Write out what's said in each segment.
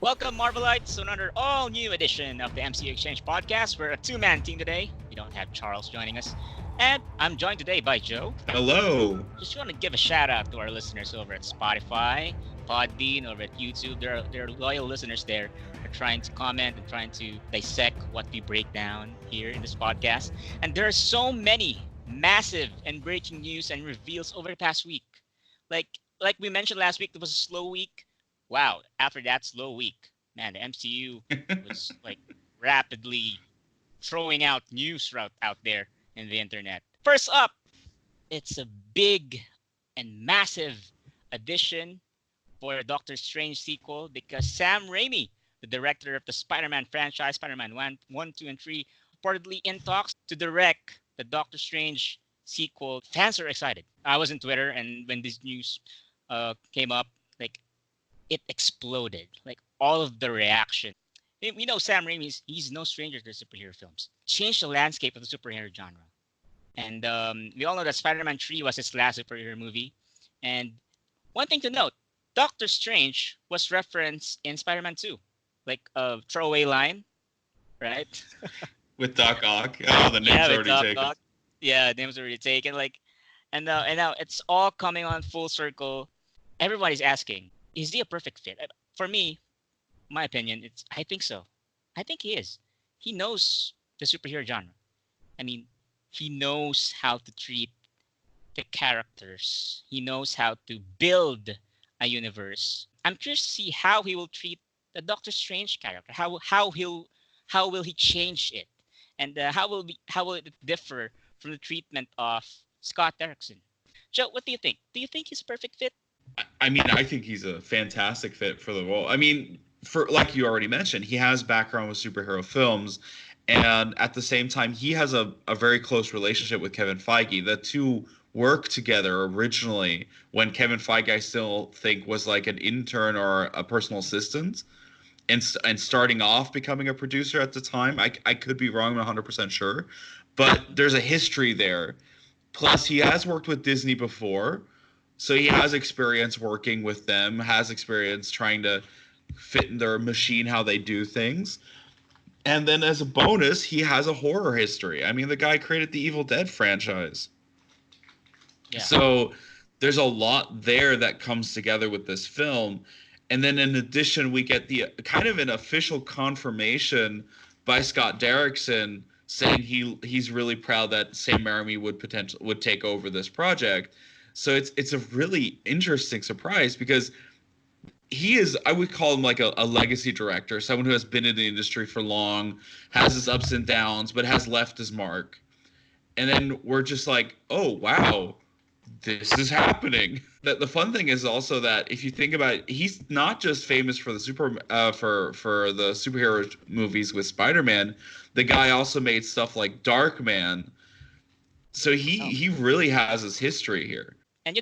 Welcome, Marvelites, to another all-new edition of the MCUExchange podcast. We're a two-man team today. We don't have Charles joining us. And I'm joined today by Joe. Hello. Just want to give a shout-out to our listeners over at Spotify, Podbean, over at YouTube. There are loyal listeners there who are trying to comment and trying to dissect what we break down here in this podcast. And there are so many massive and breaking news and reveals over the past week. Like, like we mentioned last week, it was a slow week. Wow, after that slow week, man, the MCU was like rapidly throwing out news out there in the internet. First up, it's a big and massive addition for a Doctor Strange sequel because Sam Raimi, the director of the Spider-Man franchise, Spider-Man 1, 2, and 3, reportedly in talks to direct the Doctor Strange sequel. Fans are excited. I was on Twitter, and when this news came up, like, it exploded. Like, all of the reaction. We know Sam Raimi, he's no stranger to superhero films. Changed the landscape of the superhero genre. And we all know that Spider-Man 3 was his last superhero movie. And one thing to note, Doctor Strange was referenced in Spider-Man 2. Like a throwaway line, right? With Doc Ock. Oh, the name's already Doc taken. Ock. Yeah, the name's already taken. Like, and now it's all coming on full circle. Everybody's asking, is he a perfect fit? For me, my opinion, I think so. I think he is. He knows the superhero genre. I mean, he knows how to treat the characters. He knows how to build a universe. I'm curious to see how he will treat the Doctor Strange character. How will he change it, and how will it differ from the treatment of Scott Derrickson? Joe, what do you think? Do you think he's a perfect fit? I mean, I think he's a fantastic fit for the role. I mean, for like you already mentioned, he has background with superhero films, and at the same time, he has a very close relationship with Kevin Feige. The two worked together originally when Kevin Feige, I still think, was like an intern or a personal assistant, and starting off becoming a producer at the time. I could be wrong, I'm 100% sure, but there's a history there. Plus, he has worked with Disney before. So he has experience working with them, has experience trying to fit in their machine how they do things. And then as a bonus, he has a horror history. I mean, the guy created the Evil Dead franchise. Yeah. So there's a lot there that comes together with this film. And then in addition, we get the kind of an official confirmation by Scott Derrickson saying he's really proud that Sam Raimi would take over this project. So it's a really interesting surprise because he is, I would call him like a legacy director, someone who has been in the industry for long, has his ups and downs, but has left his mark. And then we're just like, oh, wow, this is happening. The fun thing is also that if you think about it, he's not just famous for the for the superhero movies with Spider-Man. The guy also made stuff like Darkman. So he really has his history here. And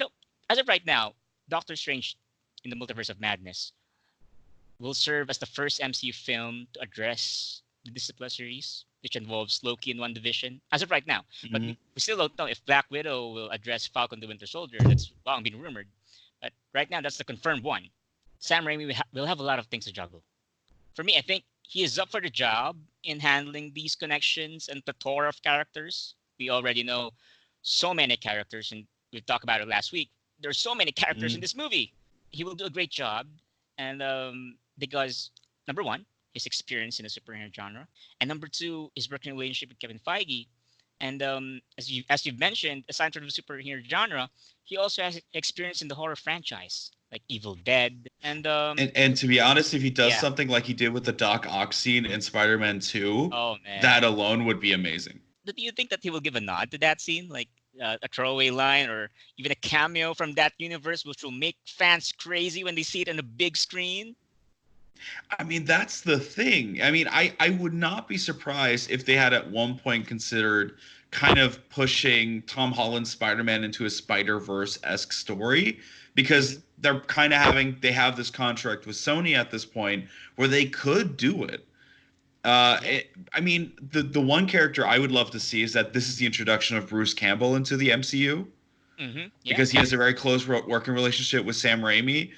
as of right now, Doctor Strange in the Multiverse of Madness will serve as the first MCU film to address the Disney Plus series, which involves Loki and WandaVision, as of right now. Mm-hmm. But we still don't know if Black Widow will address Falcon the Winter Soldier. That's long been rumored. But right now, that's the confirmed one. Sam Raimi will have a lot of things to juggle. For me, I think he is up for the job in handling these connections and plethora of characters. We already know so many characters, and we talked about it last week. There's so many characters in this movie. He will do a great job, and because number one, his experience in the superhero genre, and number two, his working relationship with Kevin Feige, and as you've mentioned, aside from the superhero genre, he also has experience in the horror franchise, like Evil Dead, and to be honest, if he does something like he did with the Doc Ock scene in Spider-Man 2, that alone would be amazing. Do you think that he will give a nod to that scene, like a throwaway line or even a cameo from that universe, which will make fans crazy when they see it on a big screen? I mean, that's the thing. I mean, I would not be surprised if they had at one point considered kind of pushing Tom Holland's Spider-Man into a Spider-Verse-esque story, because they're kind of they have this contract with Sony at this point where they could do it. I mean, the one character I would love to see is that this is the introduction of Bruce Campbell into the MCU, because he has a very close working relationship with Sam Raimi.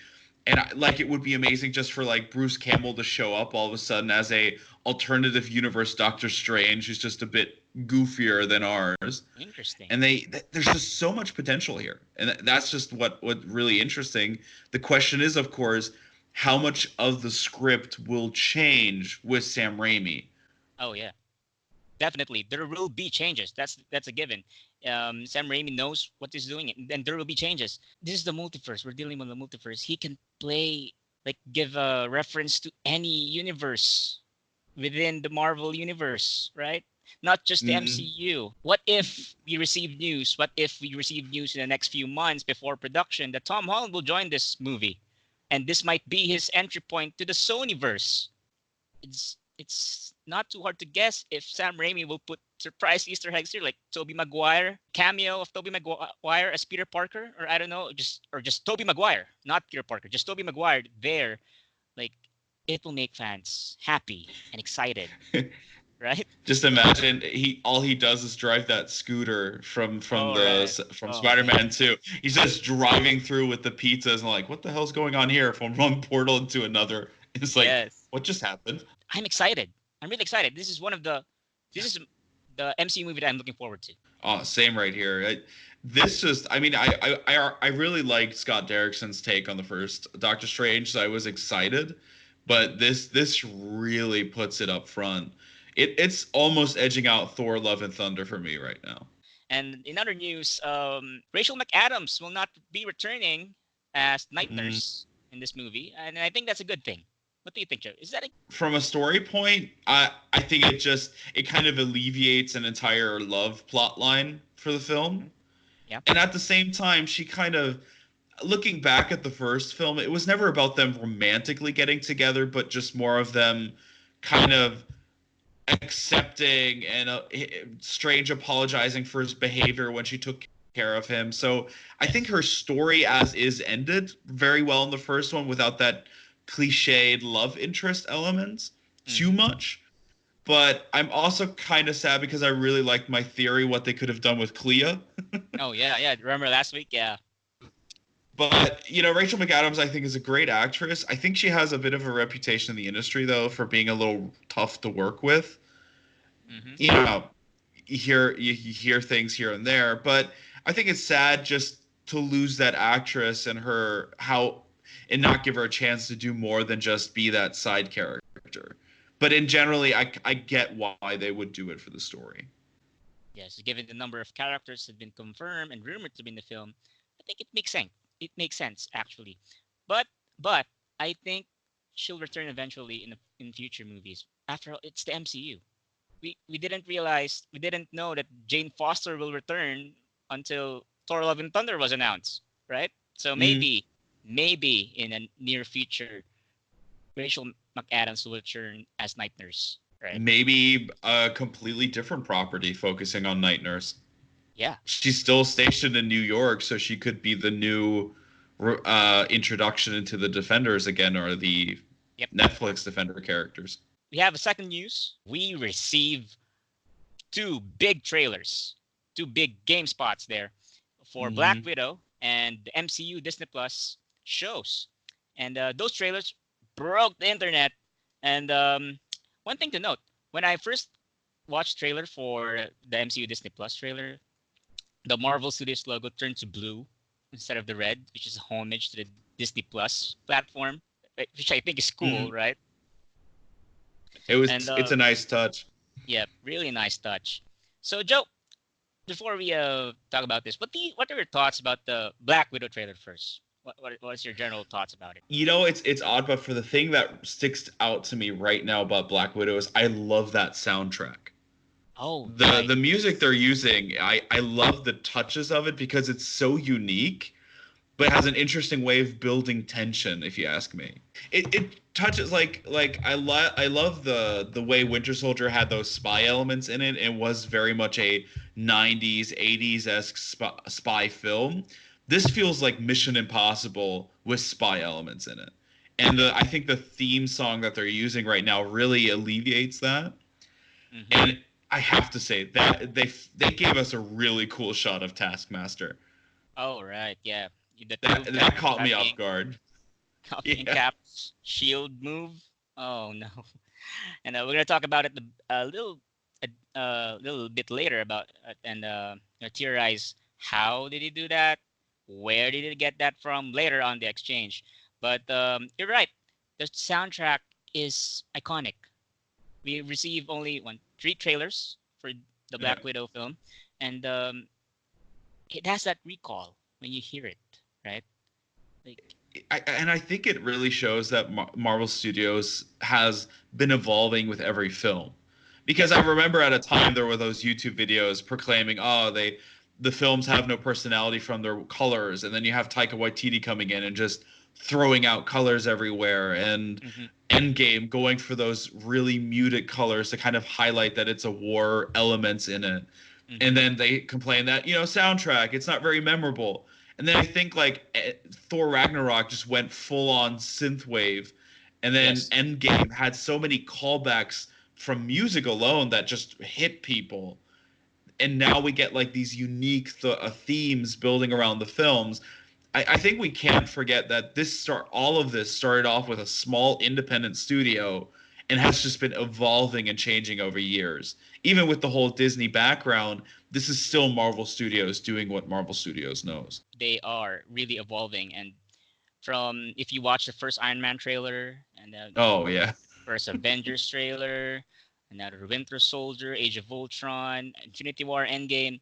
And like, it would be amazing just for like Bruce Campbell to show up all of a sudden as a alternative universe Doctor Strange, who's just a bit goofier than ours. Interesting. And there's just so much potential here, and that's just what really interesting. The question is, of course, how much of the script will change with Sam Raimi? Oh yeah, definitely. There will be changes. That's a given. Sam Raimi knows what he's doing, and there will be changes. This is the multiverse. We're dealing with the multiverse. He can play, like, give a reference to any universe within the Marvel universe, right? Not just the MCU. What if we receive news? What if we receive news in the next few months before production that Tom Holland will join this movie, and this might be his entry point to the Sonyverse? It's not too hard to guess if Sam Raimi will put surprise Easter eggs here, like Tobey Maguire, cameo of Tobey Maguire as Peter Parker, or I don't know, just Tobey Maguire, not Peter Parker, just Tobey Maguire there. Like, it will make fans happy and excited. Right? Just imagine all he does is drive that scooter from Spider-Man 2. He's just driving through with the pizzas and like, what the hell's going on here? From one portal into another. It's like, yes. What just happened? I'm excited. I'm really excited. This is the MCU movie that I'm looking forward to. Oh, same right here. I really liked Scott Derrickson's take on the first Doctor Strange, so I was excited. But this really puts it up front. It's almost edging out Thor: Love and Thunder for me right now. And in other news, Rachel McAdams will not be returning as Night Nurse in this movie, and I think that's a good thing. What do you think, Joe? Is that from a story point? I think it kind of alleviates an entire love plot line for the film. Yeah. And at the same time, she kind of, looking back at the first film, it was never about them romantically getting together, but just more of them kind of accepting and Strange apologizing for his behavior when she took care of him. So I think her story as is ended very well in the first one without that cliched love interest element too much. But I'm also kind of sad because I really liked my theory what they could have done with Clea. Oh yeah. Remember last week? Yeah. But, Rachel McAdams, I think, is a great actress. I think she has a bit of a reputation in the industry, though, for being a little tough to work with. You hear things here and there. But I think it's sad just to lose that actress and not give her a chance to do more than just be that side character. But generally, I get why they would do it for the story. Yes, given the number of characters that have been confirmed and rumored to be in the film, I think it makes sense. It makes sense, actually. But I think she'll return eventually in future movies. After all, it's the MCU. We didn't know that Jane Foster will return until Thor: Love and Thunder was announced, right? So maybe in a near future, Rachel McAdams will return as Night Nurse, right? Maybe a completely different property focusing on Night Nurse. Yeah. She's still stationed in New York, so she could be the new introduction into the Defenders again, or the Netflix Defender characters. We have a second news. We received two big trailers, two big game spots there for Black Widow and the MCU Disney Plus shows. And those trailers broke the internet. And one thing to note, when I first watched trailer for the MCU Disney Plus trailer, the Marvel Studios logo turned to blue instead of the red, which is a homage to the Disney Plus platform, which I think is cool, right? It's a nice touch. Yeah, really nice touch. So, Joe, before we talk about this, what are your thoughts about the Black Widow trailer first? What's your general thoughts about it? It's odd, but for the thing that sticks out to me right now about Black Widow is I love that soundtrack. Oh, the music they're using, I love the touches of it because it's so unique, but has an interesting way of building tension, if you ask me. It touches like I love the way Winter Soldier had those spy elements in it. It was very much a 90s, 80s-esque spy film. This feels like Mission Impossible with spy elements in it. And I think the theme song that they're using right now really alleviates that. And I have to say that they gave us a really cool shot of Taskmaster. Oh, right, yeah. That caught me off guard. copying Yeah. Cap's shield move. Oh no! And we're gonna talk about it a little bit later about and theorize how did he do that, where did he get that from later on the exchange. But you're right. The soundtrack is iconic. We receive only three trailers for the Yeah. Black Widow film, and it has that recall when you hear it, right? Like And I think it really shows that Marvel Studios has been evolving with every film. Because I yes, remember at a time there were those YouTube videos proclaiming, "Oh, the films have no personality from their colors," and then you have Taika Waititi coming in and just throwing out colors everywhere, and hmm Endgame going for those really muted colors to kind of highlight that it's a war elements in it. And hmm then they complain that, soundtrack, it's not very memorable. And then I think like Thor Ragnarok just went full on synthwave, and then yes, Endgame had so many callbacks from music alone that just hit people. And now we get like these unique themes building around the films. I think we can't forget that all of this started off with a small independent studio and has just been evolving and changing over years. Even with the whole Disney background, this is still Marvel Studios doing what Marvel Studios knows. they are really evolving. And from if you watch the first Iron Man trailer and the Oh yeah. first Avengers trailer, another Winter Soldier, Age of Ultron, Infinity War, Endgame,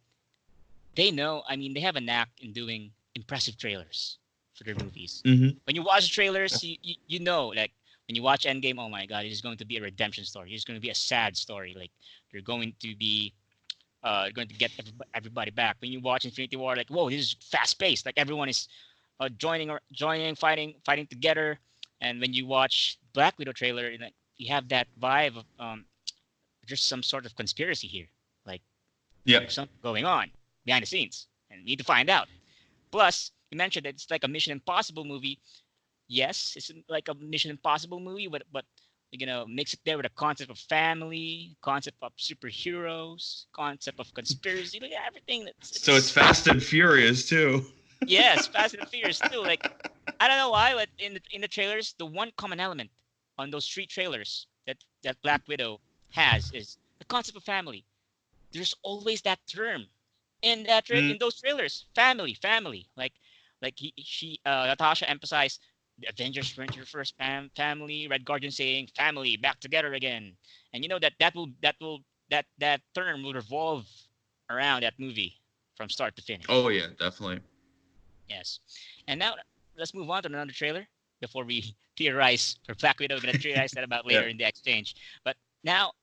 they know. I mean, they have a knack in doing impressive trailers for their movies. Hmm. When you watch the trailers, you know, like when you watch Endgame, oh my God, it is going to be a redemption story. It's going to be a sad story. Like they're going to get everybody back. When you watch Infinity War, like whoa, this is fast paced. Like everyone is joining, fighting together. And when you watch Black Widow trailer, like, you have that vibe of there's some sort of conspiracy here. Like Yeah. there's something going on behind the scenes, and you need to find out. Plus, you mentioned that it's like a Mission Impossible movie. Yes, it's like a Mission Impossible movie, but you're gonna mix it there with a concept of family, concept of superheroes, concept of conspiracy, like everything. That's So it's it's Fast and Furious too. yes, Fast and Furious too. Like I don't know why, but in the trailers, the one common element on those three trailers that Black Widow has is the concept of family. There's always that term in Mm, those trailers, family. Like she Natasha emphasized the Avengers went to your first family. Red Guardian saying family back together again, and you know that term will revolve around that movie from start to oh finish. yeah, definitely. Yes. And now let's move on to another trailer before we theorize for Black Widow. We're gonna theorize that about Yeah. later in the exchange. But now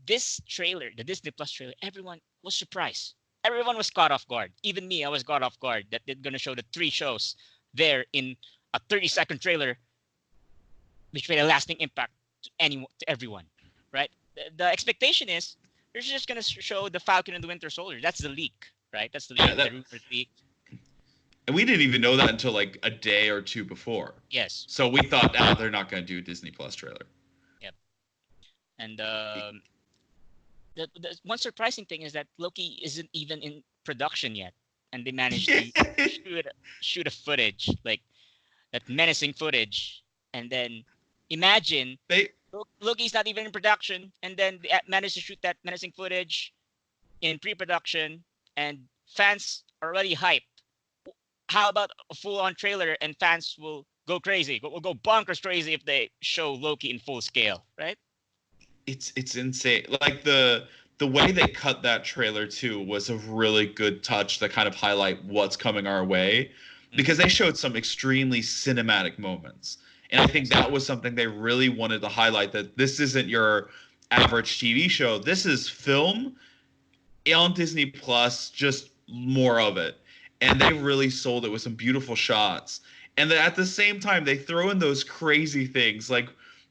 this trailer, the Disney Plus trailer, everyone was surprised. Everyone was caught off guard. Even me, I was caught off guard that they're gonna show the three shows there in a 30-second trailer, which made a lasting impact to everyone. Right? The expectation is they're just gonna show the Falcon and the Winter Soldier. That's the leak, right? That's the Yeah, leak, the that rumored leak. and we didn't even know that until like a day or two before. Yes. So we thought, they're not going to do a Disney Plus trailer. Yep. And the one surprising thing is that Loki isn't even in production yet, and they managed to shoot a footage like that menacing footage, and then imagine they Loki's not even in production, and then they managed to shoot that menacing footage in pre-production, and fans are already hyped. How about a full-on trailer, and fans will go crazy, will go bonkers crazy if they show Loki in full scale, right? it's insane. Like the way they cut that trailer too was a really good touch to kind of highlight what's coming our way, because Mm-hmm. they showed some extremely cinematic moments. And I think Yes. that was something they really wanted to highlight, that this isn't your average TV show. This is film on Disney Plus, just more of it. And they really sold it with some beautiful shots. And then at the same time, they throw in those crazy things like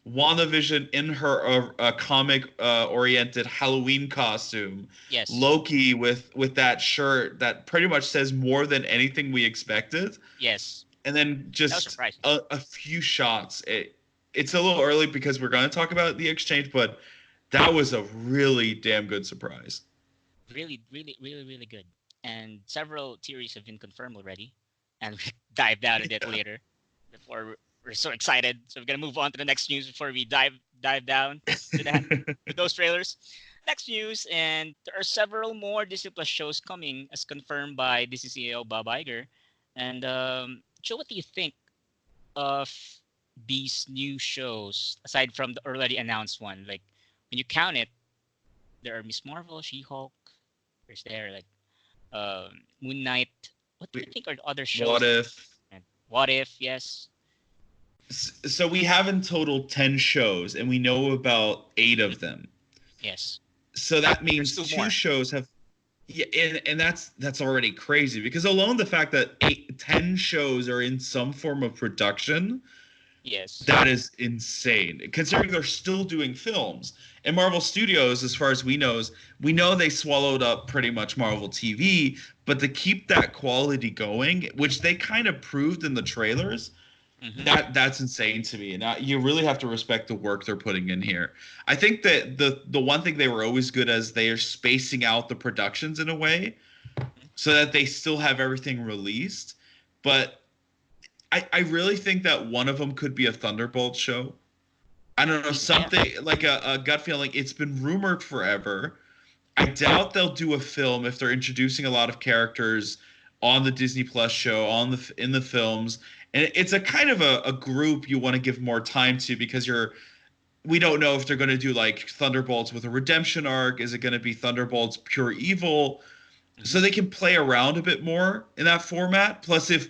WandaVision in her comic oriented Halloween costume, Yes. Loki with that shirt that pretty much says more than anything we expected, Yes. and then That was just surprising. a few shots. It's a little early because we're going to talk about the exchange, but that was a really damn good surprise. Really good. And several theories have been confirmed already, and we dive down into it later. Before we're so excited. So we're gonna move on to the next news before we dive down to that to those trailers. Next news, and there are several more Disney Plus shows coming, as confirmed by Disney CEO Bob Iger. And Joe, what do you think of these new shows aside from the already announced one? Like when you count it, there are Miss Marvel, She-Hulk. There's there like Moon Knight. What do you think are the other shows? What if? And What If? Yes. So we have in total 10 shows, and we know about 8 of them. Yes. So that means There's 2 more. shows have. Yeah, and that's already crazy, because alone the fact that 10 shows are in some form of production, Yes. that is insane, considering they're still doing films. And Marvel Studios, as far as we know they swallowed up pretty much Marvel TV, but to keep that quality going, which they kind of proved in the trailers, that's insane to me. And you really have to respect the work they're putting in here. I think that the one thing they were always good as, they are spacing out the productions in a way so that they still have everything released. But I really think that one of them could be a Thunderbolt show. I don't know, something like a gut feeling. It's been rumored forever. I doubt they'll do a film if they're introducing a lot of characters on the Disney Plus show, in the films. And it's a kind of a group you want to give more time to, because we don't know if they're going to do like Thunderbolts with a redemption arc. Is it going to be Thunderbolts pure evil? So they can play around a bit more in that format. Plus, if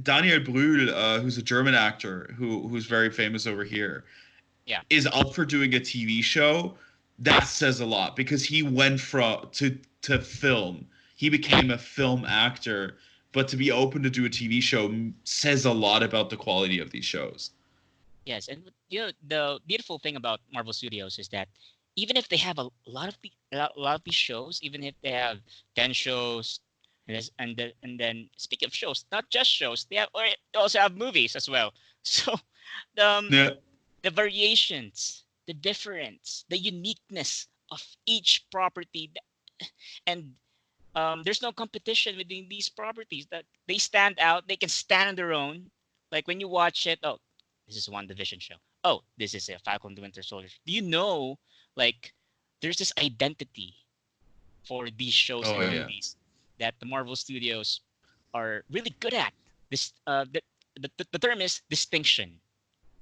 Daniel Brühl, who's a German actor who's very famous over here, is up for doing a TV show, that says a lot, because he went to film. He became a film actor, but to be open to do a TV show says a lot about the quality of these shows. Yes, and the beautiful thing about Marvel Studios is that even if they have a lot of these shows, even if they have 10 shows, and then speaking of shows, not just shows, they also have movies as well. So the variations, the difference, the uniqueness of each property, and there's no competition within these properties, that they stand out. They can stand on their own. Like when you watch it, oh, this is one Division show. Oh, this is a Falcon and the Winter Soldier. Do you know, like, there's this identity for these shows and movies that the Marvel Studios are really good at. This the term is distinction,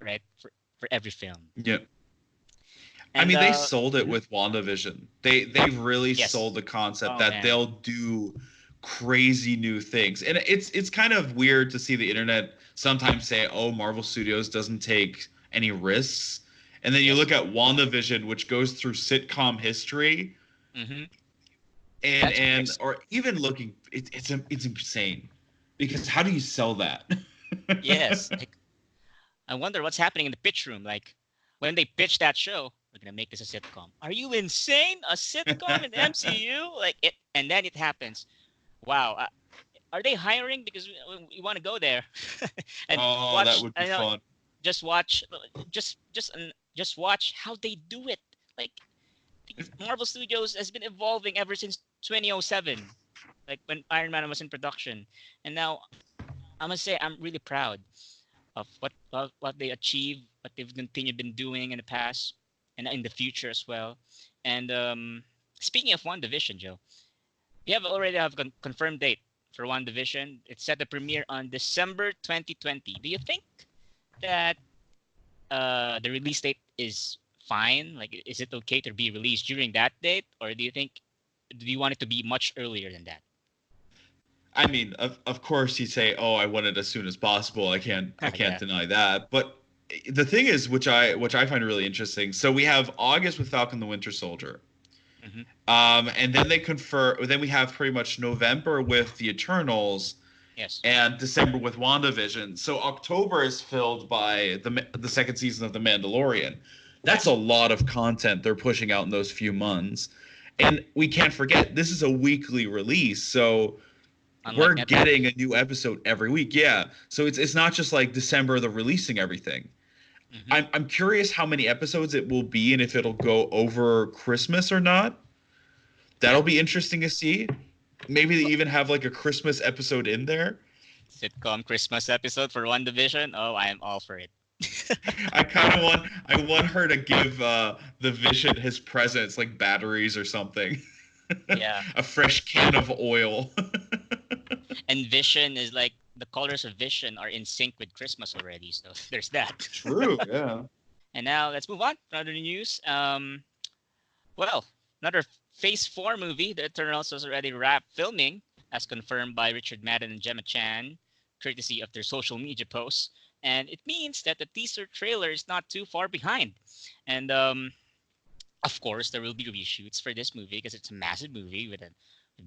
right? For every film. Yeah. And, I mean, they sold it with WandaVision. They really sold the concept that they'll do crazy new things. And it's kind of weird to see the internet sometimes say, "Oh, Marvel Studios doesn't take any risks." And then you look at WandaVision, which goes through sitcom history. And or even looking, it's insane, because how do you sell that? Yes. Like, I wonder what's happening in the pitch room. Like when they pitch that show, we're gonna make this a sitcom. Are you insane? A sitcom in the MCU? Like it, and then it happens. Wow. Are they hiring? Because we want to go there. And watch, that would be fun. Just watch, just watch how they do it. Like Marvel Studios has been evolving ever since 2007, like when Iron Man was in production, and now I must say I'm really proud of what they achieved, what they've continued been doing in the past and in the future as well. And speaking of WandaVision, Joe, we already have a confirmed date for WandaVision. It's set to premiere on December 2020. Do you think that the release date is fine? Like, is it okay to be released during that date, or do you want it to be much earlier than that? I mean, of course, you say, "Oh, I want it as soon as possible." I can't deny that. But the thing is, which I find really interesting. So we have August with Falcon the Winter Soldier, and then Then we have pretty much November with the Eternals. Yes. And December with WandaVision. So October is filled by the second season of The Mandalorian. That's a lot of content they're pushing out in those few months. And we can't forget, this is a weekly release. So we're getting a new episode every week. Yeah. So it's not just like December they're releasing everything. I'm curious how many episodes it will be and if it'll go over Christmas or not. That'll be interesting to see. Maybe they even have like a Christmas episode in there. Sitcom Christmas episode for One Division. Oh, I am all for it. I want her to give the Vision his presents, like batteries or something. Yeah. A fresh can of oil. And Vision is like the colors of Vision are in sync with Christmas already. So there's that. True, yeah. And now let's move on to other news. Well, another Phase 4 movie, The Eternals, was already wrapped filming, as confirmed by Richard Madden and Gemma Chan, courtesy of their social media posts. And it means that the teaser trailer is not too far behind. And of course, there will be reshoots for this movie because it's a massive movie with a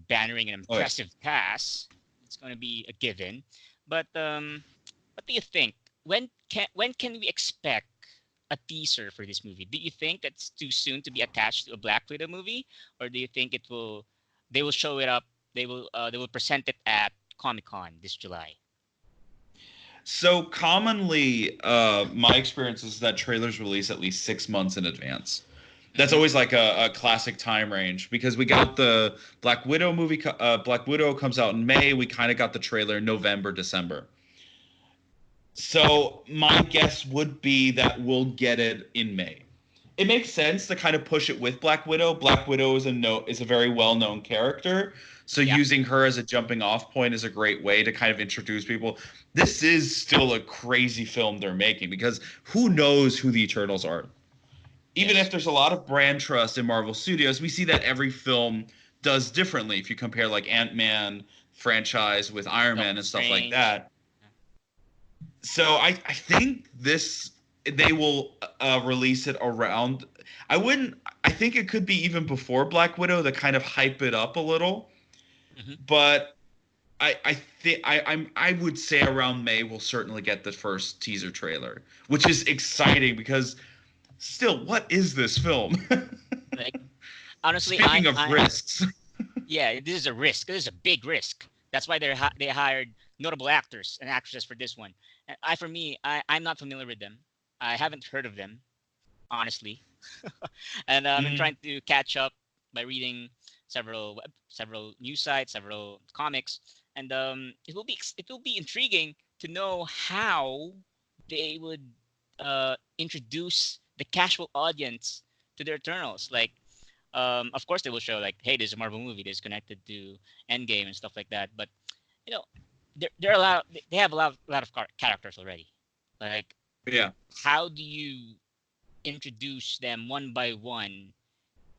bannering and impressive cast. It's going to be a given. But what do you think? When can we expect a teaser for this movie? Do you think that's too soon to be attached to a Black Widow movie, or do you think they will show it up? They will present it at Comic-Con this July. So commonly, my experience is that trailers release at least 6 months in advance. That's always like a classic time range because we got the Black Widow movie. Black Widow comes out in May. We kind of got the trailer in November, December. So my guess would be that we'll get it in May. It makes sense to kind of push it with Black Widow. Black Widow is a very well-known character. So using her as a jumping off point is a great way to kind of introduce people. This is still a crazy film they're making because who knows who the Eternals are. Even if there's a lot of brand trust in Marvel Studios, we see that every film does differently. If you compare like Ant-Man franchise with Iron Man and stuff like that. So I think they will release it around. I think it could be even before Black Widow to kind of hype it up a little. But I would say around May we'll certainly get the first teaser trailer, which is exciting because still, what is this film? Like, honestly, Speaking of risks. Yeah, this is a risk. This is a big risk. That's why they hired notable actors and actresses for this one. And I'm not familiar with them. I haven't heard of them, honestly. And I've been trying to catch up by reading several news sites, several comics, and it will be intriguing to know how they would introduce the casual audience to the Eternals. Like, of course, they will show like, hey, there's a Marvel movie that's connected to Endgame and stuff like that. But you know, they're allowed. They have a lot of characters already. Like, how do you introduce them one by one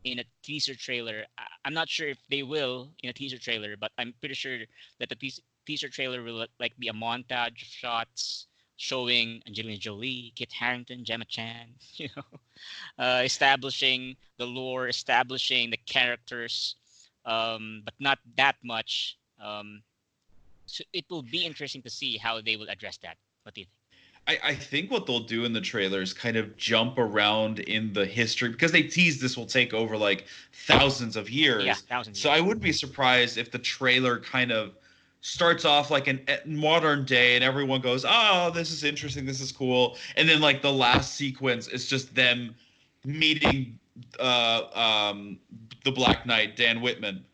in a teaser trailer? I'm not sure if they will in a teaser trailer, but I'm pretty sure that the teaser trailer will like be a montage of shots showing Angelina Jolie, Kit Harington, Gemma Chan, establishing the lore, establishing the characters, but not that much. So it will be interesting to see how they will address that. What do you think? I think what they'll do in the trailer is kind of jump around in the history because they tease this will take over like thousands of years. Yeah, thousands. So I wouldn't be surprised if the trailer kind of starts off like in modern day and everyone goes, oh, this is interesting, this is cool. And then like the last sequence is just them meeting the Black Knight, Dan Whitman,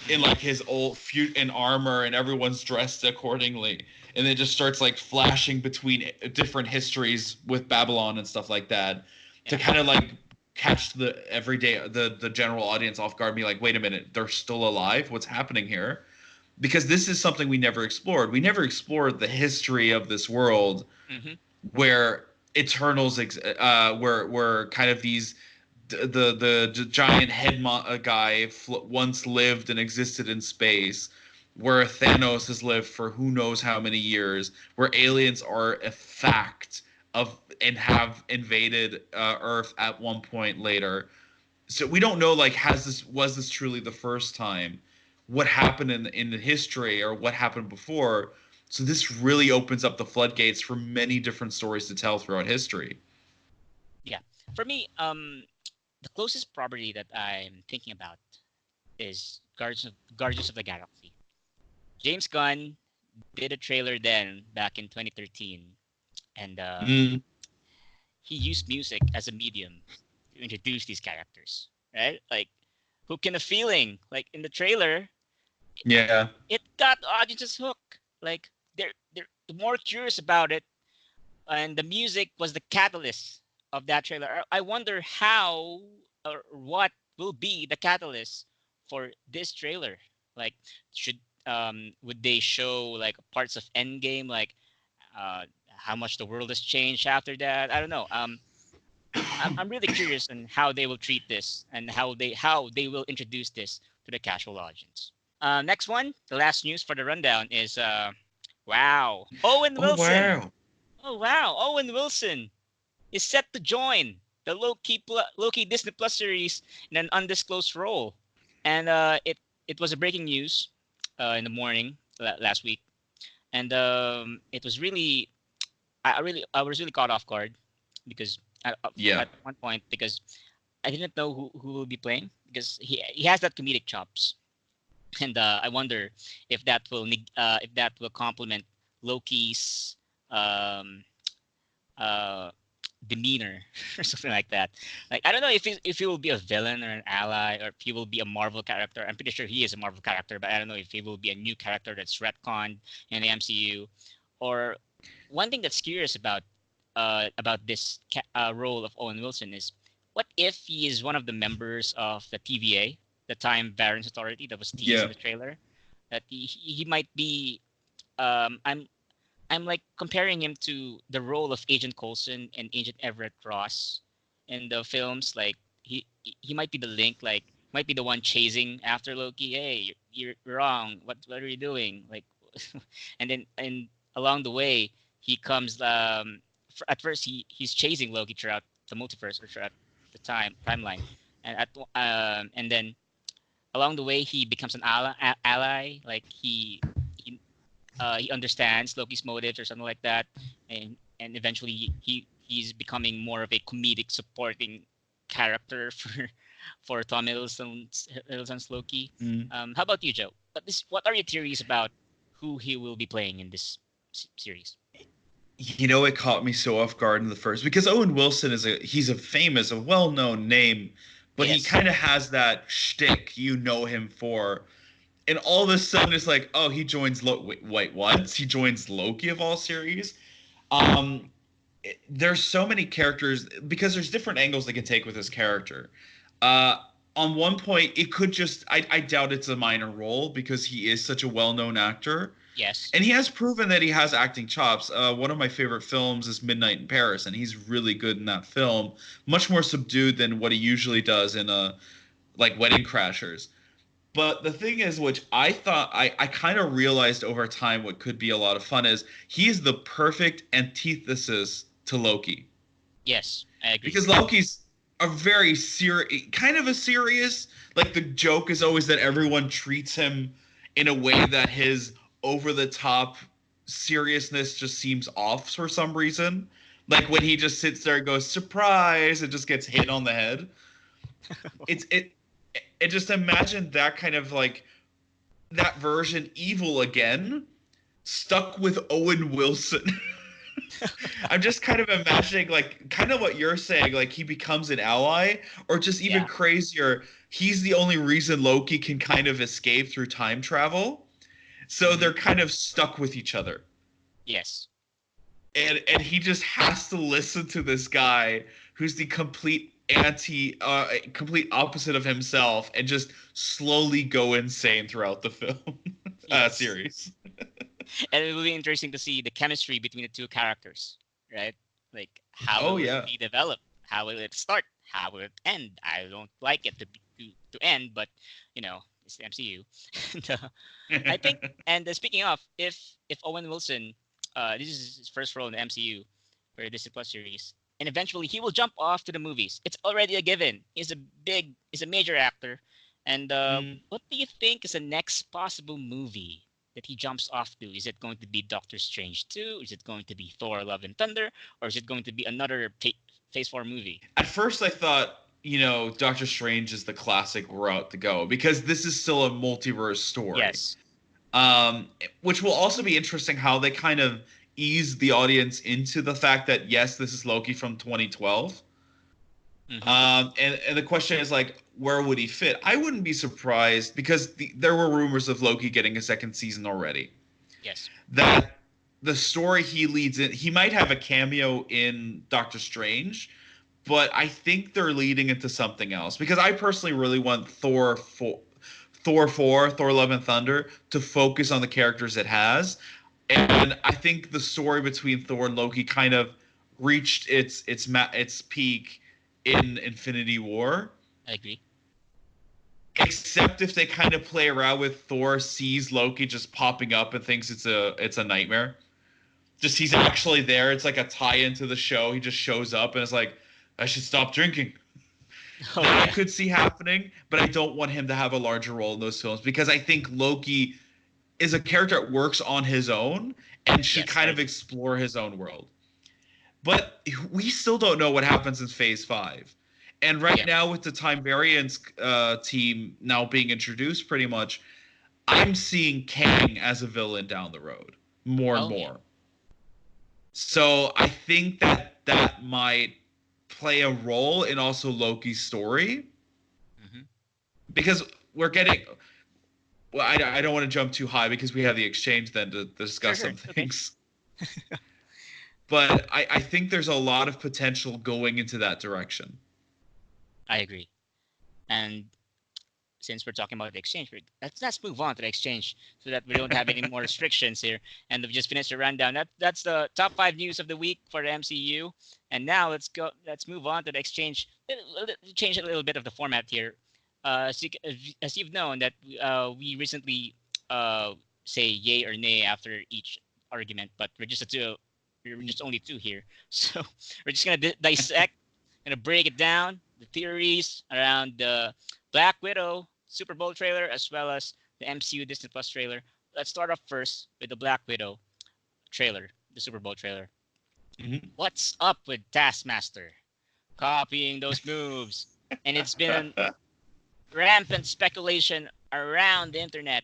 in like his old in armor and everyone's dressed accordingly. And it just starts like flashing between different histories with Babylon and stuff like that to kind of like catch the general audience off guard and be like, wait a minute, they're still alive? What's happening here? Because this is something we never explored. We never explored the history of this world where Eternals were kind of these the giant head guy once lived and existed in space, where Thanos has lived for who knows how many years, where aliens are a fact and have invaded Earth at one point later. So we don't know, like, was this truly the first time? What happened in the history, or what happened before? So this really opens up the floodgates for many different stories to tell throughout history. Yeah, for me, the closest property that I'm thinking about is Guardians of the Galaxy. James Gunn did a trailer then back in 2013, and he used music as a medium to introduce these characters, right? Like, Hook in a Feeling, like in the trailer, it got audiences hooked. Like they're more curious about it, and the music was the catalyst of that trailer. I wonder how or what will be the catalyst for this trailer. Like, should would they show like parts of Endgame, like how much the world has changed after that? I don't know. I'm really curious on how they will treat this and how they will introduce this to the casual audience. Next one, the last news for the rundown is wow, Owen Oh Wilson. wow. Oh wow, Owen Wilson is set to join the Loki Disney Plus series in an undisclosed role, and it was a breaking news in the morning last week, and it was really I was really caught off guard because Yeah. at one point because I didn't know who will be playing because he has that comedic chops, and I wonder if that will complement Loki's um, uh, demeanor or something like that. Like I don't know if he will be a villain or an ally or if he will be a Marvel character. I'm pretty sure he is a Marvel character, but I don't know if he will be a new character that's retconned in the MCU. Or one thing that's curious about this role of Owen Wilson is what if he is one of the members of the TVA, the Time Variance Authority that was teased in Yeah. the trailer? That he might be. I'm like comparing him to the role of Agent Coulson and Agent Everett Ross in the films. Like he might be the link, like might be the one chasing after Loki. Hey, you're wrong. What are you doing? Like, and then and along the way he comes. At first he's chasing Loki throughout the multiverse or throughout the timeline, and then along the way he becomes an ally. Like he understands Loki's motives or something like that, and eventually he's becoming more of a comedic supporting character for Tom Hiddleston's Loki. Mm. How about you, Joe? What are your theories about who he will be playing in this series? You know, it caught me so off guard in the first because Owen Wilson he's a famous, a well-known name, but he Yes. kind of has that shtick you know him for. And all of a sudden it's like, oh, he joins wait, what? He joins Loki of all series. Um, there's so many characters because there's different angles they can take with his character. Uh, on one point, it could just I doubt it's a minor role because he is such a well-known actor. Yes. And he has proven that he has acting chops. One of my favorite films is Midnight in Paris, and he's really good in that film. Much more subdued than what he usually does in like Wedding Crashers. But the thing is, which I thought I kind of realized over time what could be a lot of fun is he is the perfect antithesis to Loki. Yes, I agree. Because Loki's a very serious, kind of a serious, like the joke is always that everyone treats him in a way that his over the top seriousness just seems off for some reason. Like when he just sits there and goes, surprise, and just gets hit on the head. It's it just imagine that kind of like that version evil again, stuck with Owen Wilson. I'm just kind of imagining like kind of what you're saying, like he becomes an ally, or just even Yeah. crazier, he's the only reason Loki can kind of escape through time travel. So Mhm. they're kind of stuck with each other. Yes. And he just has to listen to this guy who's the complete opposite of himself and just slowly go insane throughout the film Yes. series. And it will be interesting to see the chemistry between the two characters, right? Like how Oh will it yeah. be developed? How will it start? How will it end? I don't like it to end, but it's the MCU. And, I think. And speaking of, if Owen Wilson, this is his first role in the MCU for the Disney Plus series, and eventually he will jump off to the movies. It's already a given. He's a major actor. And Mm. what do you think is the next possible movie that he jumps off to? Is it going to be Doctor Strange 2? Is it going to be Thor Love and Thunder? Or is it going to be another Phase 4 movie? At first I thought, Doctor Strange is the classic route to go because this is still a multiverse story. Yes. Um, which will also be interesting how they kind of ease the audience into the fact that yes, this is Loki from 2012. Hmm. And the question is like, where would he fit? I wouldn't be surprised because there were rumors of Loki getting a second season already. Yes. that the story he leads in, he might have a cameo in Doctor Strange, but I think they're leading into something else, because I personally really want Thor 4, Thor Love and Thunder to focus on the characters it has. And I think the story between Thor and Loki kind of reached its peak in Infinity War. I agree. Except if they kind of play around with Thor sees Loki just popping up and thinks it's a nightmare. Just he's actually there. It's like a tie-in to the show. He just shows up and it's like, I should stop drinking. Oh, That I yeah. could see happening, but I don't want him to have a larger role in those films, because I think Loki is a character that works on his own and should Yes, kind I of agree. explore his own world. But we still don't know what happens in Phase 5. And right Yeah. now, with the Time Variance team now being introduced pretty much, I'm seeing Kang as a villain down the road more and Oh, yeah. more. So I think that might play a role in also Loki's story, Hmm. because we're getting. Well, I don't want to jump too high because we have the exchange then to Sure, discuss sure. some Okay. things. But I think there's a lot of potential going into that direction. I agree. And since we're talking about the exchange, let's move on to the exchange so that we don't have any more restrictions here. And we've just finished the rundown. That's the top 5 news of the week for the MCU. And now let's move on to the exchange. Change a little bit of the format here. As you've known that we recently say yay or nay after each argument, but we're just only two here. So we're just gonna dissect, gonna break it down, the theories around the Black Widow Super Bowl trailer, as well as the MCU Disney Plus trailer. Let's start off first with the Black Widow trailer, the Super Bowl trailer. Mm-hmm. What's up with Taskmaster copying those moves? And it's been rampant speculation around the internet.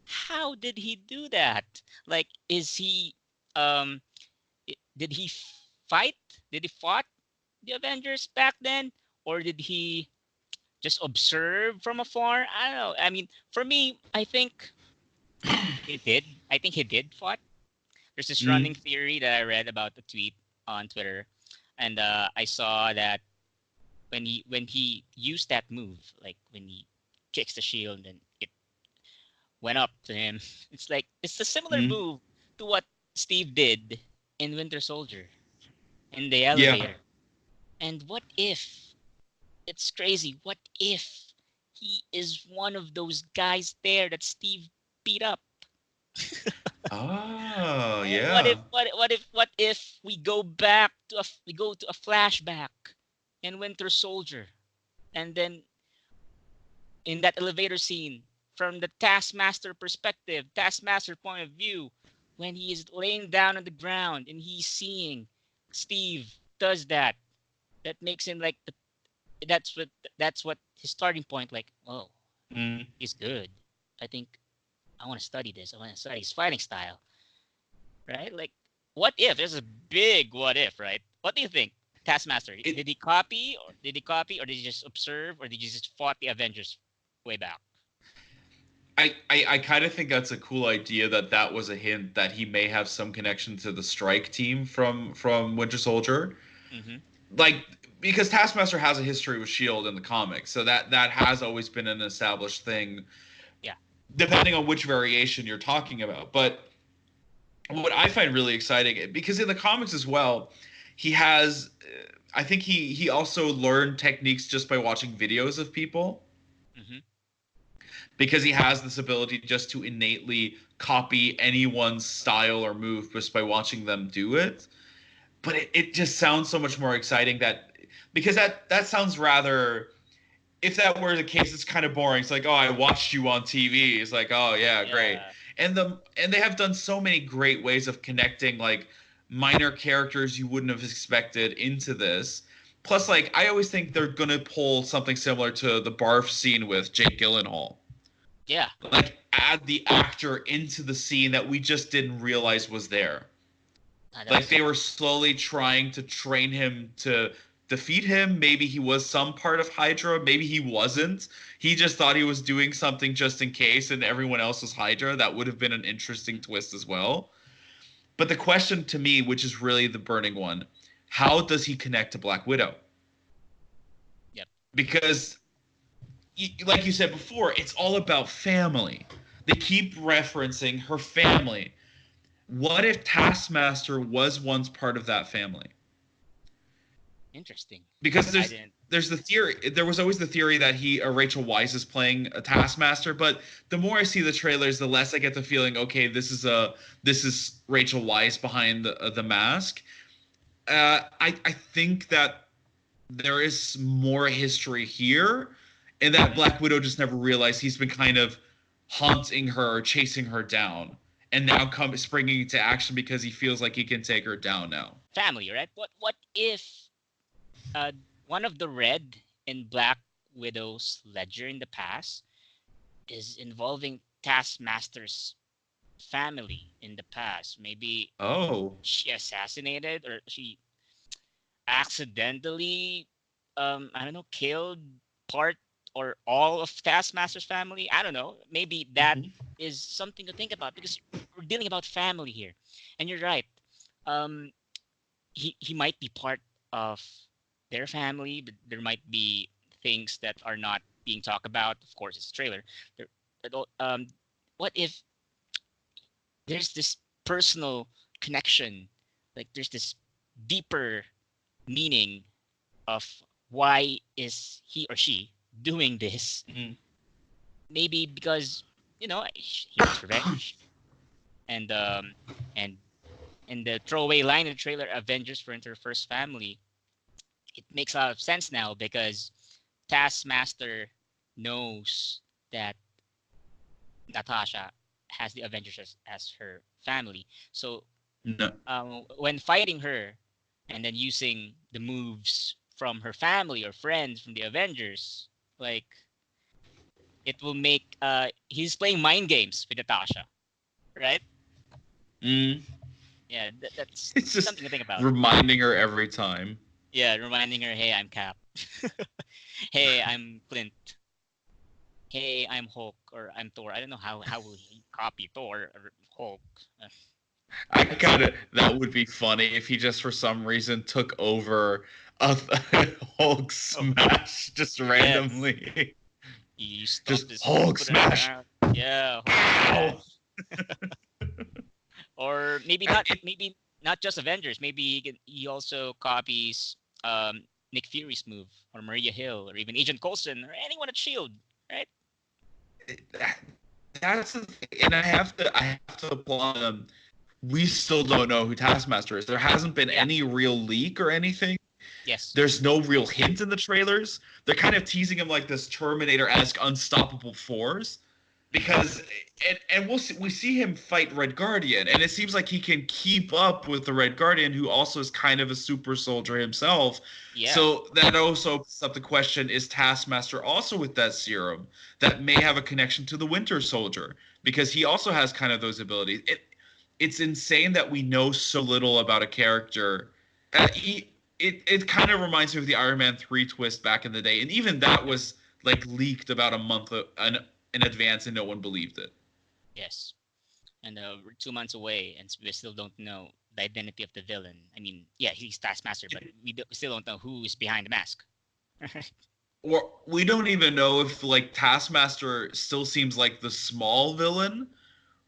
How did he do that? Like, is he um did he fight? Did he fought the Avengers back then, or did he just observe from afar? I don't know. I mean, for me, I think he did. I think he did fought. There's this running Mm. theory that I read about the tweet on Twitter, and I saw that when he used that move, like when he kicks the shield and it went up to him, it's a similar Mm. move to what Steve did in Winter Soldier in the Yeah. elevator. And what if it's crazy? What if he is one of those guys there that Steve beat up? Oh, What if yeah. we go back to a flashback in Winter Soldier, and then in that elevator scene, from the Taskmaster perspective, Taskmaster point of view, when he is laying down on the ground and he's seeing Steve does that, that makes him like that's what his starting point. Like, oh, Mm. he's good. I think I want to study this. I want to study his fighting style, right? Like, what if? There's a big what if, right? What do you think, Taskmaster? It, Did he copy, or did he just observe, or did he just fought the Avengers way back? I kind of think that's a cool idea, that was a hint that he may have some connection to the strike team from Winter Soldier. Mm-hmm. Like, because Taskmaster has a history with Shield in the comics, so that has always been an established thing. Yeah. Depending on which variation you're talking about, but what I find really exciting, because in the comics as well, he has. I think he also learned techniques just by watching videos of people, Mm-hmm. because he has this ability just to innately copy anyone's style or move just by watching them do it. But it just sounds so much more exciting, because that sounds rather, if that were the case, it's kind of boring. It's like, oh, I watched you on TV. It's like, oh yeah, great. Yeah. And they have done so many great ways of connecting like minor characters you wouldn't have expected into this. Plus, like, I always think they're gonna pull something similar to the barf scene with Jake Gyllenhaal. Yeah. Like, add the actor into the scene that we just didn't realize was there. Like, they were slowly trying to train him to defeat him. Maybe he was some part of Hydra. Maybe he wasn't. He just thought he was doing something just in case, and everyone else was Hydra. That would have been an interesting twist as well. But the question to me, which is really the burning one, how does he connect to Black Widow? Yep. Because, like you said before, it's all about family. They keep referencing her family. What if Taskmaster was once part of that family? Interesting. Because there's the theory. There was always the theory that Rachel Weisz is playing a Taskmaster, but the more I see the trailers, the less I get the feeling. Okay, this is Rachel Weisz behind the mask. I think that there is more history here, and that Black Widow just never realized he's been kind of haunting her, chasing her down, and now springing into action because he feels like he can take her down now. Family, right? What if one of the red in Black Widow's ledger in the past is involving Taskmaster's family in the past? Maybe she assassinated, or she accidentally I don't know, killed part or all of Taskmaster's family. I don't know. Maybe that is something to think about, because we're dealing about family here. And you're right. He might be part of their family, but there might be things that are not being talked about. Of course, it's a trailer. What if there's this personal connection? Like there's this deeper meaning of why is he or she doing this? Maybe because he wants revenge, and in the throwaway line in the trailer, Avengers for her first family, it makes a lot of sense now, because Taskmaster knows that Natasha has the Avengers as her family. So when fighting her and then using the moves from her family or friends from the Avengers, like, it will make he's playing mind games with Natasha, right? Yeah, that's it's just something to think about. Reminding her every time. Yeah, reminding her, hey, I'm Cap. Hey, I'm Clint. Hey, I'm Hulk, or I'm Thor. I don't know how will he copy Thor or Hulk. That would be funny if he just for some reason took over a Hulk smash just randomly. He just Hulk smash. Yeah. Hulk smash. Or maybe not just Avengers. Maybe he also copies Nick Fury's move, or Maria Hill, or even Agent Coulson, or anyone at Shield, right? That's the thing. And I have to applaud them. We still don't know who Taskmaster is. There hasn't been any real leak or anything. Yes. There's no real hint in the trailers. They're kind of teasing him like this Terminator-esque unstoppable force. Because we see him fight Red Guardian, and it seems like he can keep up with the Red Guardian, who also is kind of a super soldier himself. Yeah. So that also puts up the question: is Taskmaster also with that serum that may have a connection to the Winter Soldier, because he also has kind of those abilities? It's insane that we know so little about a character. It kind of reminds me of the Iron Man 3 twist back in the day, and even that was like leaked about a month in advance, and no one believed it. Yes. And we're 2 months away, and we still don't know the identity of the villain. I mean, yeah, he's Taskmaster, but we still don't know who is behind the mask. Or we don't even know if like Taskmaster still seems like the small villain.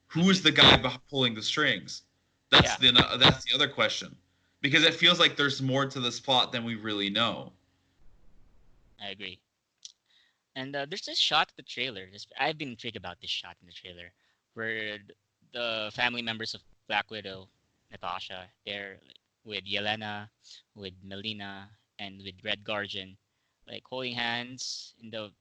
Who is the guy pulling the strings? That's the other question, because it feels like there's more to this plot than we really know. I agree. And there's this shot in the trailer. I've been intrigued about this shot in the trailer, where the family members of Black Widow, Natasha, they're with Yelena, with Melina, and with Red Guardian, like holding hands in the.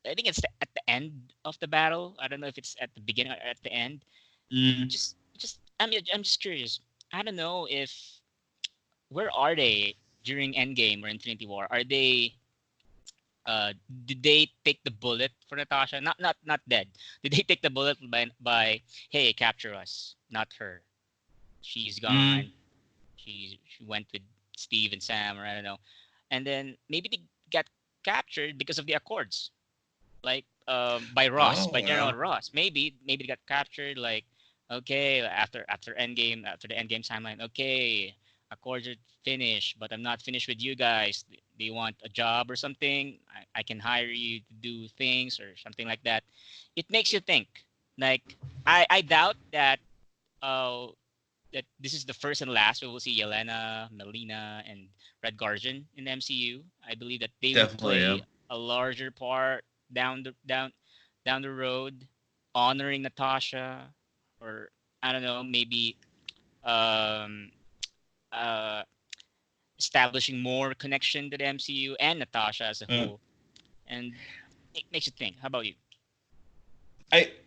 I think it's at the end of the battle. I don't know if it's at the beginning or at the end. Just I'm just curious. I don't know if where are they during Endgame or Infinity War? Are they? Did they take the bullet for Natasha? Not dead. Did they take the bullet by hey, capture us? Not her. She's gone. She went with Steve and Sam, or I don't know. and then maybe they got captured because of the Accords, like by Ross, Oh by yeah. General Ross. Maybe they got captured, like, okay, after Endgame, after the Endgame timeline. Okay, Accords are finished, but I'm not finished with you guys. They want a job or something. I can hire you to do things or something like that. It makes you think. Like, I doubt uh that this is the first and last we will see Yelena, Melina, and Red Guardian in the MCU. I believe that they will Definitely, yeah. play a larger part down the road, honoring Natasha, or I don't know, maybe um, uh, establishing more connection to the MCU and Natasha as a whole, and it makes you think. How about you?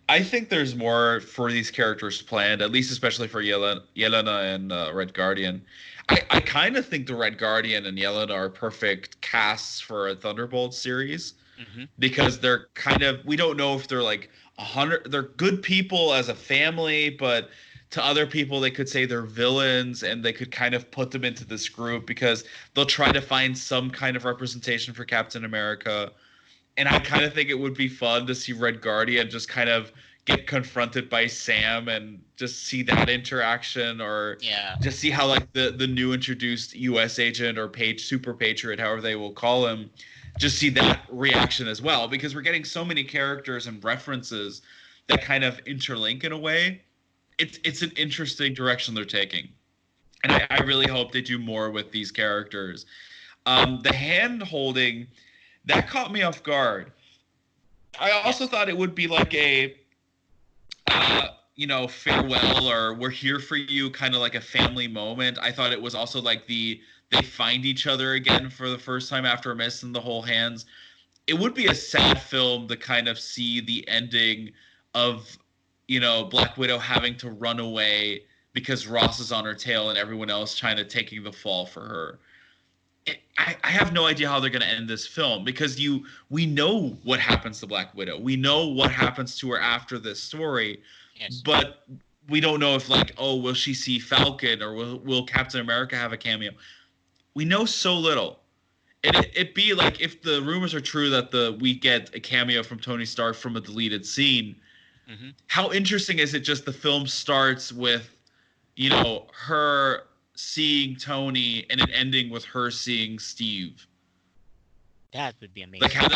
I think there's more for these characters planned, at least especially for Yelena and Red Guardian. I kind of think the Red Guardian and Yelena are perfect casts for a Thunderbolt series Mm-hmm. because they're kind of, we don't know if they're like 100, they're good people as a family, but to other people they could say they're villains, and they could kind of put them into this group because they'll try to find some kind of representation for Captain America. And I kind of think it would be fun to see Red Guardian just kind of get confronted by Sam and just see that interaction, or Yeah. just see how like the new introduced US agent or super patriot, however they will call him, just see that reaction as well, because we're getting so many characters and references that kind of interlink in a way. It's an interesting direction they're taking. And I really hope they do more with these characters. The hand holding, that caught me off guard. I also Yes. thought it would be like a, farewell, or we're here for you, kind of like a family moment. I thought it was also like they find each other again for the first time after missing the whole hands. It would be a sad film to kind of see the ending of, Black Widow having to run away because Ross is on her tail and everyone else trying to taking the fall for her. I have no idea how they're going to end this film, because we know what happens to Black Widow. We know what happens to her after this story, Yes. but we don't know if, like, oh, will she see Falcon, or will Captain America have a cameo? We know so little. And it be like, if the rumors are true that we get a cameo from Tony Stark from a deleted scene, Mm-hmm. how interesting is it just the film starts with, her seeing Tony and it ending with her seeing Steve? That would be Like, amazing. how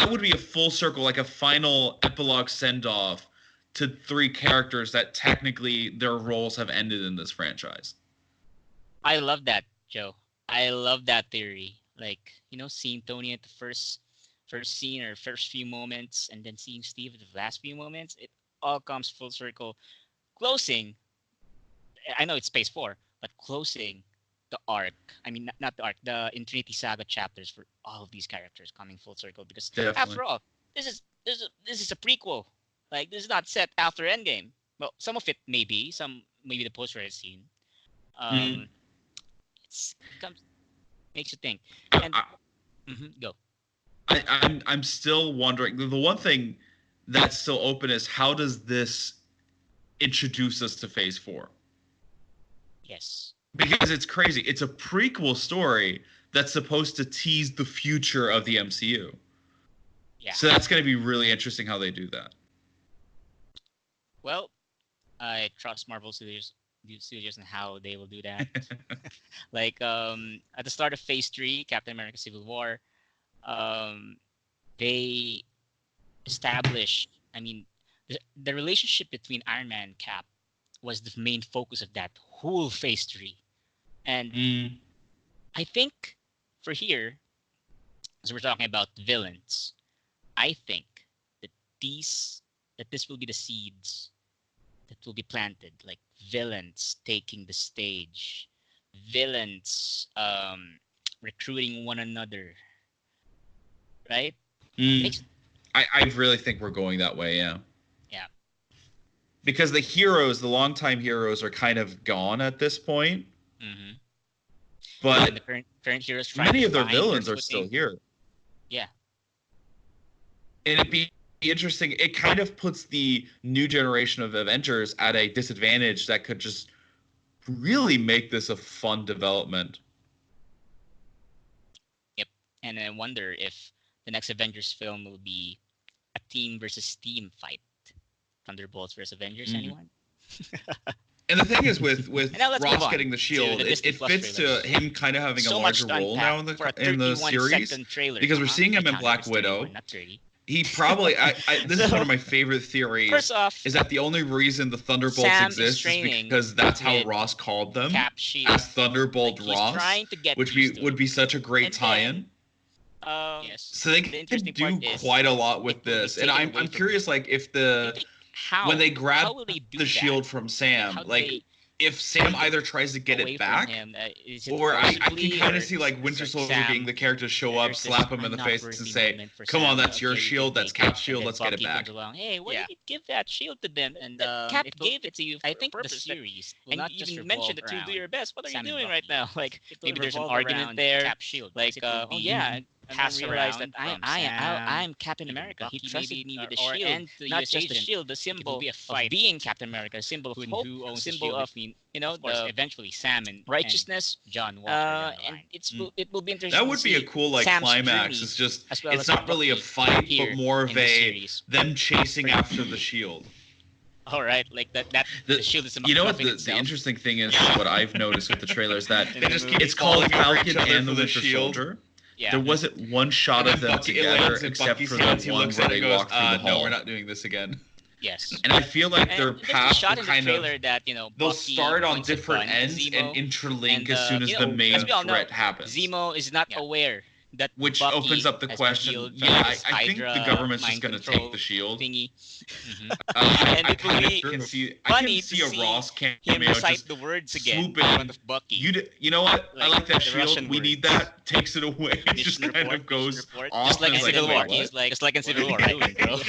that would be a full circle, like a final epilogue send off to three characters that technically their roles have ended in this franchise. I love that, Joe. I love that theory. Like, seeing Tony at the first scene or first few moments, and then seeing Steve at the last few moments, it all comes full circle. Closing, I know it's Phase 4, but closing the arc. I mean, not the arc, the Infinity Saga chapters for all of these characters coming full circle. Because Definitely. after all, this is a prequel. Like, this is not set after Endgame. Well, some of it maybe, maybe the post credit scene. Mm. Um, it comes makes you think. And I, go. I'm still wondering. The one thing that's still open is, how does this introduce us to Phase 4? Yes. Because it's crazy. It's a prequel story that's supposed to tease the future of the MCU. Yeah. So that's going to be really interesting how they do that. Well, I trust Marvel Studios and how they will do that. Like, at the start of Phase 3, Captain America: Civil War, um, they established. I mean, the relationship between Iron Man and Cap was the main focus of that whole Phase 3, and Mm. I think for here, as we're talking about villains, I think that these that this will be the seeds that will be planted, like villains taking the stage, villains recruiting one another, right? Mm. Makes I really think we're going that way, yeah. Yeah. Because the heroes, the longtime heroes, are kind of gone at this point, Mm-hmm. And the but current heroes trying to many of their find their villains are still footing. here. Yeah. And it'd be interesting. It kind of puts the new generation of Avengers at a disadvantage that could just really make this a fun development. and I wonder if the next Avengers film will be a team versus team fight. Thunderbolts versus Avengers. Mhm. Anyone? And the thing is, And now let's move Ross on getting the to shield, the Disney it Plus fits trailers. to him kind of having a So much larger to role unpack now in for a the 31 series, second trailer. because we're seeing him I in counted, Black it's 31, Widow. not 30. He probably this is one of my favorite theories. First off, Is that the only reason the Thunderbolts Sam is exist is training because that's how with Ross called them, Cap Shield. as Thunderbolt Like, he's Ross, trying to get which used to would it. be such a great And tie-in. Yes. So they The can interesting do part is quite a lot it with will be this, and taken I'm away from curious, him. like if How? when they How grab will they do the that? shield from Sam, How do like they if Sam either tries to get away it from back, him? Is it or I forcibly, can kind or of see like it's Winter like, Soldier Sam, being the character to show up, there's this slap him in I'm the not face, worthy and say, moment for "Come Sam. on, that's your Okay, you shield, can that's take it." Cap's shield, And then let's get it Bucky back." comes along. Hey, why did you give that shield to them? And Cap gave it to you for I a think the purpose. series will And not you just even revolve mentioned that you do around your best. What are Sam you and doing right Bucky. now? Like It will maybe there's an revolve argument around there. Cap Shield. Like, It will oh be yeah, and passed then realize around that I from I Sam, I'm Captain even America. He Bucky trusted maybe, me with the or shield, and the not US just the agent. shield, the It symbol will be a of fight being Captain America, a symbol of who hope, who a owns the symbol shield of between, of course, the eventually Sam and righteousness. John Walker down the And line. it will be interesting. That to would be a see cool like Sam's climax. journey It's just as well it's as not really a Bucky fight, here but more of in the a series. them chasing after the shield. All right, like that the shield is a You know what MacGuffin the itself. interesting thing is, what I've noticed with the trailers, that They just keep it's called falling over Falcon each other and the for the Winter shield. Soldier. Yeah. There wasn't one shot And of then them Bucky- it together lands in except Bucky's for hands, the he one looks where at it they and goes, walk through the hall. "No, we're not doing this again." Yes. And I feel like their And there's a path shot will in the kind trailer of that they'll Bucky start on points a different gun at ends Zemo, and interlink and, as soon as the main as we all know, threat happens. Zemo is not aware that Which Bucky opens up the has been question. healed Yeah, from this I think the Hydra government's just mind going to control take the shield. thingy. I And it will kind be of can see. I funny can see to a see Ross him cameo recite just the words again in swoop in. front of Bucky. You know what? I like that the shield. Russian We need words. that. Takes it away. It just Mission kind report, of goes mission report. off. Just like and in it's Civil "Wait, War. what?" He's like, just like in Civil are War, you doing, bro?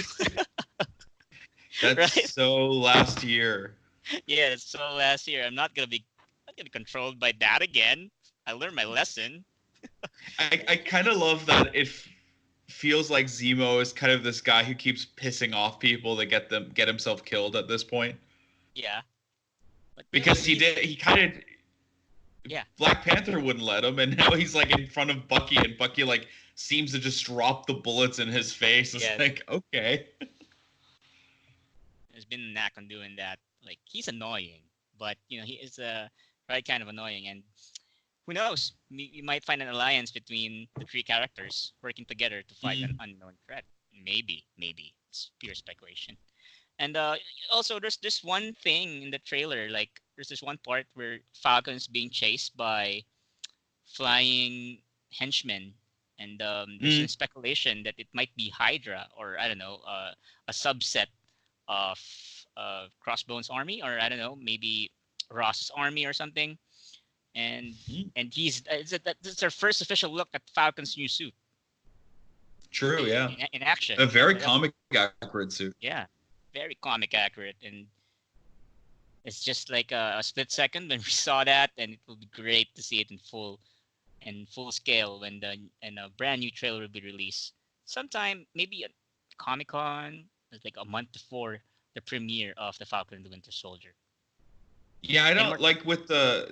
That's right? so last year. Yeah, so last year I'm not gonna be controlled by that again. I learned my lesson. I kind of love that it feels like Zemo is kind of this guy who keeps pissing off people to get himself killed at this point. Yeah. But, Because he kind of Yeah. Black Panther wouldn't let him, and now he's like in front of Bucky, and Bucky like seems to just drop the bullets in his face. It's Yeah. like, okay. There's been a knack on doing that. Like, he's annoying, but he is right kind of annoying. And who knows? You might find an alliance between the three characters working together to fight an unknown threat. Maybe it's pure speculation. And also, there's this one thing in the trailer. Like, there's this one part where Falcon's being chased by flying henchmen, and there's some speculation that it might be Hydra, or I don't know, a subset of Crossbone's army, or I don't know, maybe Ross's army or something. And he's it's our first official look at Falcon's new suit. True, yeah. In action. A very comic accurate suit. Yeah, very comic accurate, and it's just like a split second when we saw that, and it will be great to see it in full scale when a brand new trailer will be released sometime, maybe at Comic-Con, like a month before the premiere of the Falcon and the Winter Soldier. Yeah, I don't like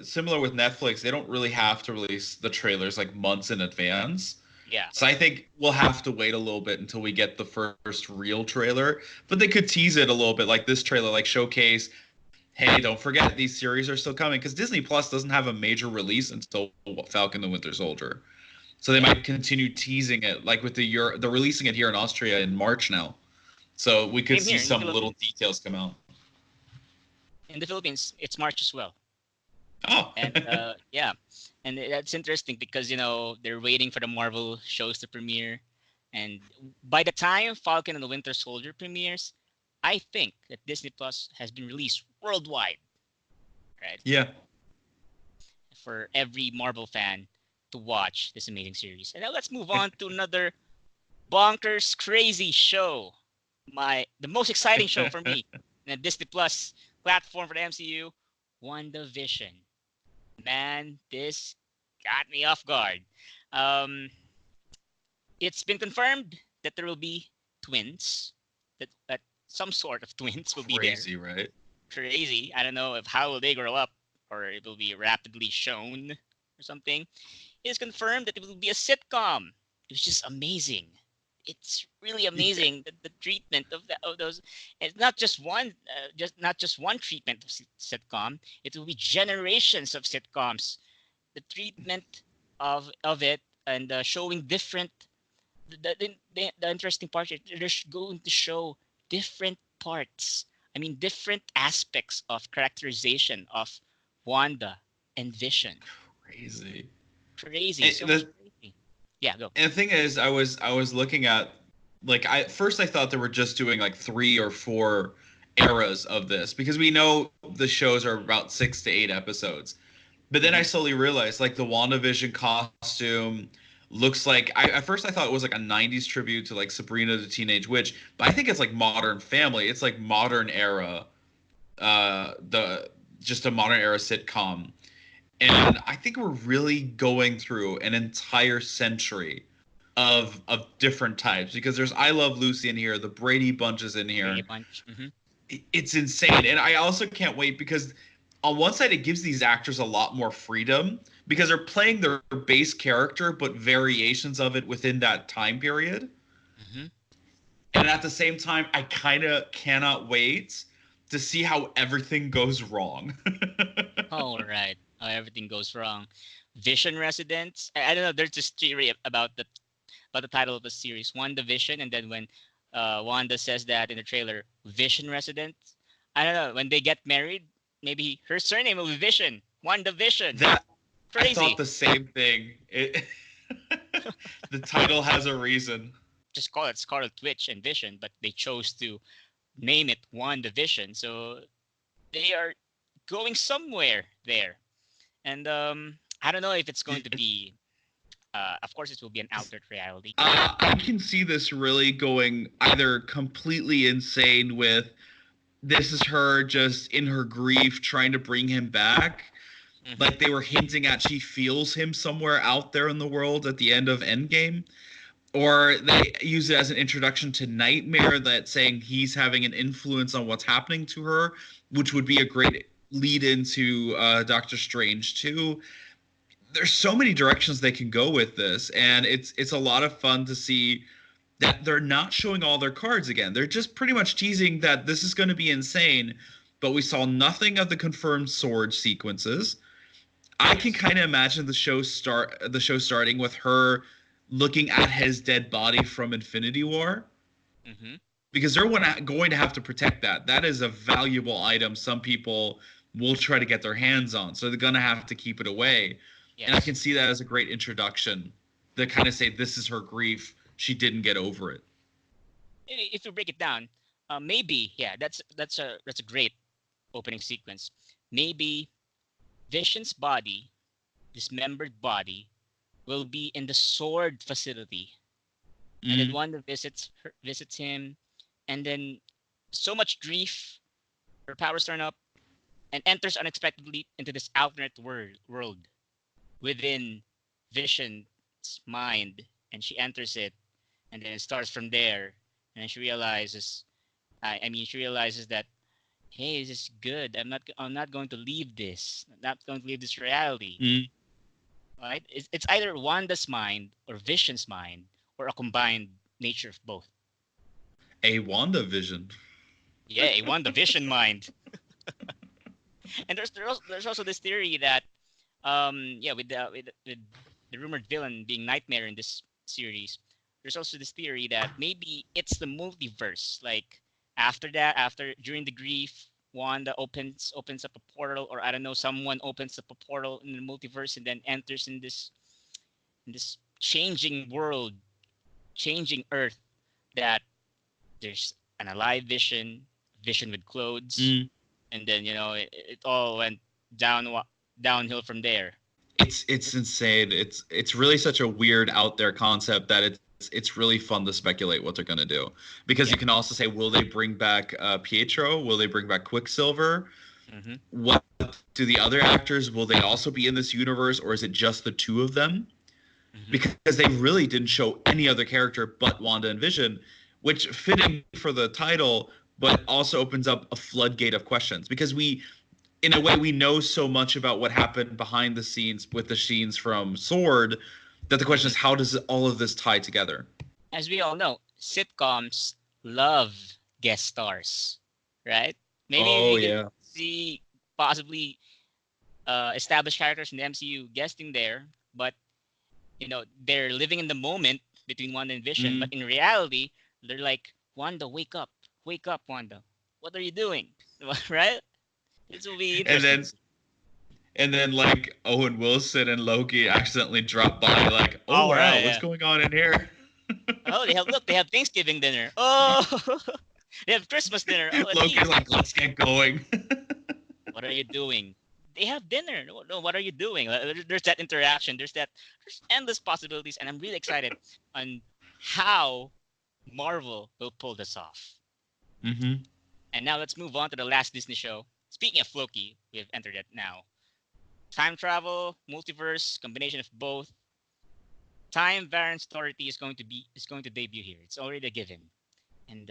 similar with Netflix. They don't really have to release the trailers like months in advance. Yeah. So I think we'll have to wait a little bit until we get the first real trailer. But they could tease it a little bit, like this trailer, like showcase, hey, don't forget these series are still coming, because Disney Plus doesn't have a major release until Falcon and the Winter Soldier. So they might continue teasing it, like with they're releasing it here in Austria in March now. So we could see some little details come out. In the Philippines, it's March as well. Oh. And yeah, and that's interesting because they're waiting for the Marvel shows to premiere, and by the time Falcon and the Winter Soldier premieres, I think that Disney Plus has been released worldwide, right? Yeah. For every Marvel fan to watch this amazing series. And now let's move on to another bonkers, crazy show. The most exciting show for me in the Disney Plus platform for the MCU, Wonder Vision. Man, this got me off guard. It's been confirmed that there will be twins, that some sort of twins will be there. Crazy, right? Crazy. I don't know how will they grow up, or it will be rapidly shown or something. It is confirmed that it will be a sitcom. it was just amazing. It's really amazing the treatment of those. It's not just one, not just one treatment of sitcom. It will be generations of sitcoms. The treatment of it and showing different. The interesting part is they're going to show different parts. I mean, different aspects of characterization of Wanda and Vision. Crazy. Crazy, so much crazy. Yeah, go. And the thing is, I was looking at, like, I thought they were just doing like 3 or 4 eras of this, because we know the shows are about 6 to 8 episodes. But then I slowly realized, like, the WandaVision costume looks like, at first I thought it was like a 90s tribute to like Sabrina the Teenage Witch, but I think it's like Modern Family. It's like modern era, just a modern era sitcom. And I think we're really going through an entire century of different types, because there's I Love Lucy in here, the Brady Bunch is in here. Brady Bunch. It's insane. And I also can't wait, because on one side it gives these actors a lot more freedom, because they're playing their base character but variations of it within that time period. And at the same time, I kind of cannot wait to see how everything goes wrong. All right. How everything goes wrong. Vision residents. I don't know. There's this theory about the title of the series, WandaVision, and then when Wanda says that in the trailer, Vision residents. I don't know. When they get married, maybe her surname will be Vision. WandaVision. That Crazy. I thought the same thing. The title has a reason. Just call it Scarlet Witch and Vision, but they chose to name it WandaVision. So they are going somewhere there. And I don't know if it's going to be. Of course, it will be an altered reality. I can see this really going either completely insane with, this is her just in her grief trying to bring him back. Like they were hinting at, she feels him somewhere out there in the world at the end of Endgame. Or they use it as an introduction to Nightmare, that saying he's having an influence on what's happening to her, which would be a great lead into Doctor Strange 2. There's so many directions they can go with this, and it's a lot of fun to see that they're not showing all their cards again. They're just pretty much teasing that this is going to be insane, but we saw nothing of the confirmed sword sequences. I can kind of imagine the show starting with her looking at his dead body from Infinity War. Because they're going to have to protect that. That is a valuable item some people will try to get their hands on. So they're going to have to keep it away. Yes. And I can see that as a great introduction to kind of say, this is her grief. She didn't get over it. If you break it down, maybe, yeah, that's a great opening sequence. Maybe Vision's body, dismembered body, will be in the sword facility. And then Wanda visits him, and then so much grief, her powers turn up, and enters unexpectedly into this alternate world within Vision's mind, and she enters it, and then it starts from there, and then she realizes, she realizes that, hey, this is good. I'm not going to leave this. I'm not going to leave this reality. Right? It's either Wanda's mind or Vision's mind, or a combined nature of both. A WandaVision. Yeah, a WandaVision mind. And there's also this theory that, with the rumored villain being Nightmare in this series, there's also this theory that maybe it's the multiverse. Like during the grief, Wanda opens up a portal, or I don't know, someone opens up a portal in the multiverse and then enters in this changing world, changing Earth, that there's an alive Vision with clothes, and then it all went downhill from there. It's insane. It's really such a weird out there concept that it's really fun to speculate what they're gonna do, because you can also say, will they bring back Pietro? Will they bring back Quicksilver? What do the other actors? Will they also be in this universe, or is it just the two of them? Because they really didn't show any other character but Wanda and Vision, which fitting for the title, but also opens up a floodgate of questions, because in a way, we know so much about what happened behind the scenes with the scenes from Sword, That the question is, how does all of this tie together? As we all know, sitcoms love guest stars, right? Maybe Oh you can yeah. see possibly established characters in the MCU guesting there, but they're living in the moment between Wanda and Vision, but Mm. in reality, they're like, Wanda, wake up, Wanda. What are you doing? Right? This will be And interesting to then see. like Owen Wilson and Loki accidentally drop by, like, oh Oh wow, right, what's yeah. going on in here? Oh, they have Thanksgiving dinner. Oh, they have Christmas dinner. Oh, let's eat. Loki's like, let's get going. What are you doing? They have dinner. No, no, what are you doing? There's that interaction. There's endless possibilities, and I'm really excited on how Marvel will pull this off. Mm-hmm. And now let's move on to the last Disney show. Speaking of Loki, we have entered it now. Time travel, multiverse, combination of both. Time variance authority is going to debut here. It's already a given. And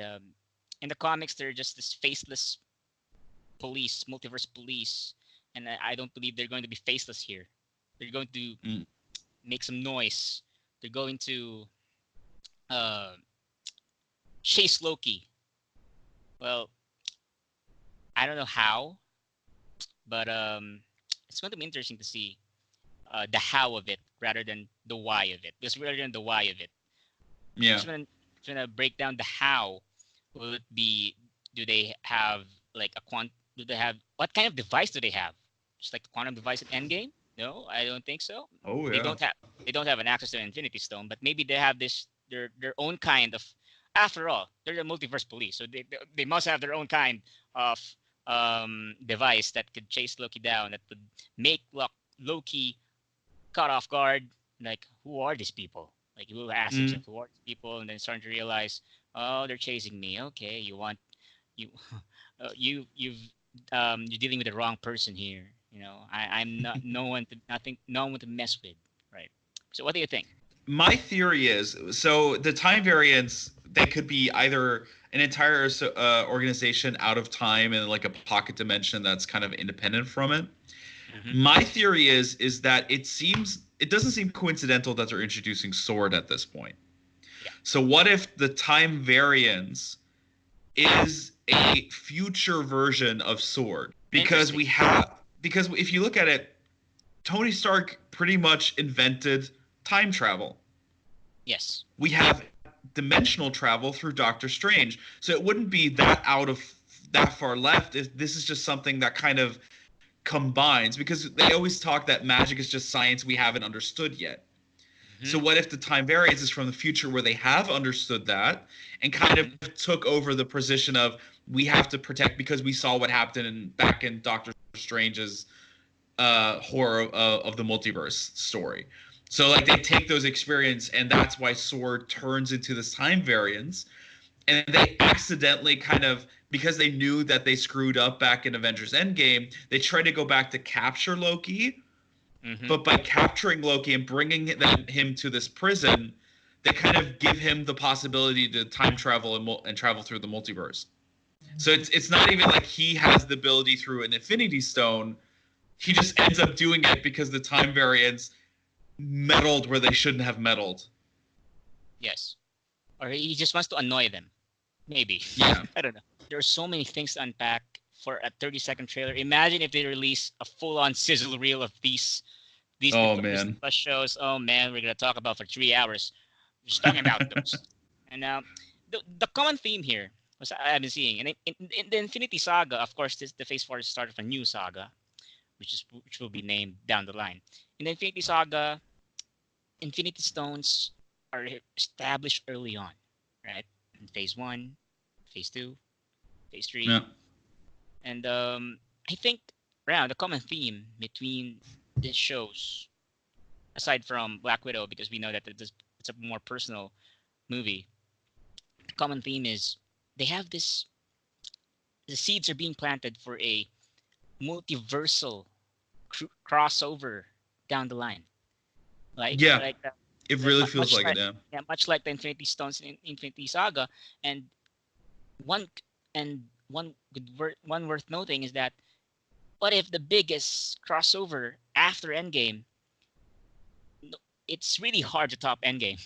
in the comics, they're just this faceless police, multiverse police, and I don't believe they're going to be faceless here. They're going to make some noise. They're going to uh, chase Loki. Well, I don't know how, but it's going to be interesting to see the how of it rather than the why of it. Because rather than the why of it, Yeah. just gonna break down the how. Will it be? Do they have like a quant? Do they have what kind of device do they have? Just like the quantum device at Endgame? No, I don't think so. Oh They yeah. don't have an access to an Infinity Stone, but maybe they have their own kind of. After all, they're the multiverse police, so they must have their own kind of device that could chase Loki down, that could make Loki caught off guard. Like, who are these people? Like, you will ask himself, who are these people? And then starting to realize, oh, they're chasing me. Okay, you, you're dealing with the wrong person here. I'm not no one to mess with, right? So, what do you think? My theory is, so the time variants, they could be either an entire organization out of time and like a pocket dimension that's kind of independent from it. Mm-hmm. My theory is that it doesn't seem coincidental that they're introducing Sword at this point. Yeah. So what if the time variance is a future version of Sword? Because if you look at it, Tony Stark pretty much invented time travel. Yes. We have dimensional travel through Doctor Strange. So it wouldn't be that far left if this is just something that kind of combines, because they always talk that magic is just science we haven't understood yet. Mm-hmm. So what if the time variance is from the future where they have understood that and kind of took over the position of we have to protect, because we saw what happened back in Doctor Strange's horror of the multiverse story. So like they take those experience, and that's why Sword turns into this time variance, and they accidentally kind of, because they knew that they screwed up back in Avengers Endgame, they tried to go back to capture Loki. Mm-hmm. But by capturing Loki and bringing him to this prison, they kind of give him the possibility to time travel and travel through the multiverse. So it's not even like he has the ability through an Infinity Stone. He just ends up doing it because the time variants meddled where they shouldn't have meddled. Yes. Or he just wants to annoy them. Maybe. Yeah. I don't know. There are so many things to unpack for a 30-second trailer. Imagine if they release a full-on sizzle reel of these man. plus shows. Oh man, we're gonna talk about for 3 hours. Just talking about those. And the common theme here was I've been seeing, and in the Infinity Saga, of course, the Phase 4 is the start of a new saga, which will be named down the line. In the Infinity Saga, Infinity Stones are established early on, right? In Phase 1, Phase 2, Phase 3. Yeah. And I think the common theme between these shows, aside from Black Widow, because we know that it's a more personal movie, the common theme is they have the seeds are being planted for a multiversal crossover down the line. Like it really feels like it. Yeah, much like the Infinity Stones in Infinity Saga, and one worth noting is that what if the biggest crossover after Endgame it's really hard to top Endgame.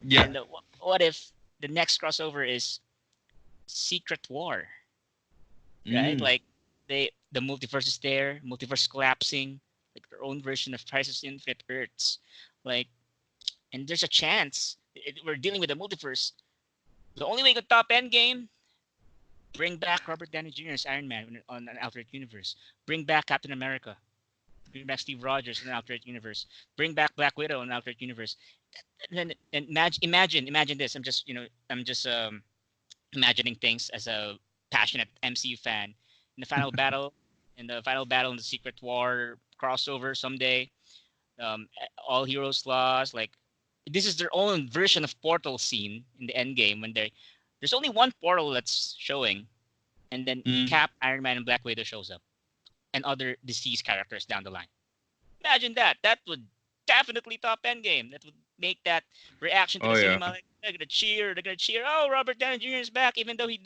Yeah. And what if the next crossover is Secret War, right? Mm. Like the multiverse is there, multiverse collapsing, like their own version of Crisis on Infinite Earths, like, and there's a chance we're dealing with a multiverse. The only way to top Endgame, bring back Robert Downey Jr. as Iron Man on an alternate universe. Bring back Captain America. Bring back Steve Rogers in an alternate universe. Bring back Black Widow in an alternate universe. And then imagine this. I'm just imagining things as a passionate MCU fan. In the final battle, in the Secret War crossover someday, all heroes lost. Like, this is their own version of Portal scene in the end game when there's only one portal that's showing, and then Cap, Iron Man, and Black Widow shows up, and other deceased characters down the line. Imagine that. That would definitely top Endgame. That would make that reaction to the cinema, like, they're gonna cheer. Oh, Robert Downey Jr. is back, even though he's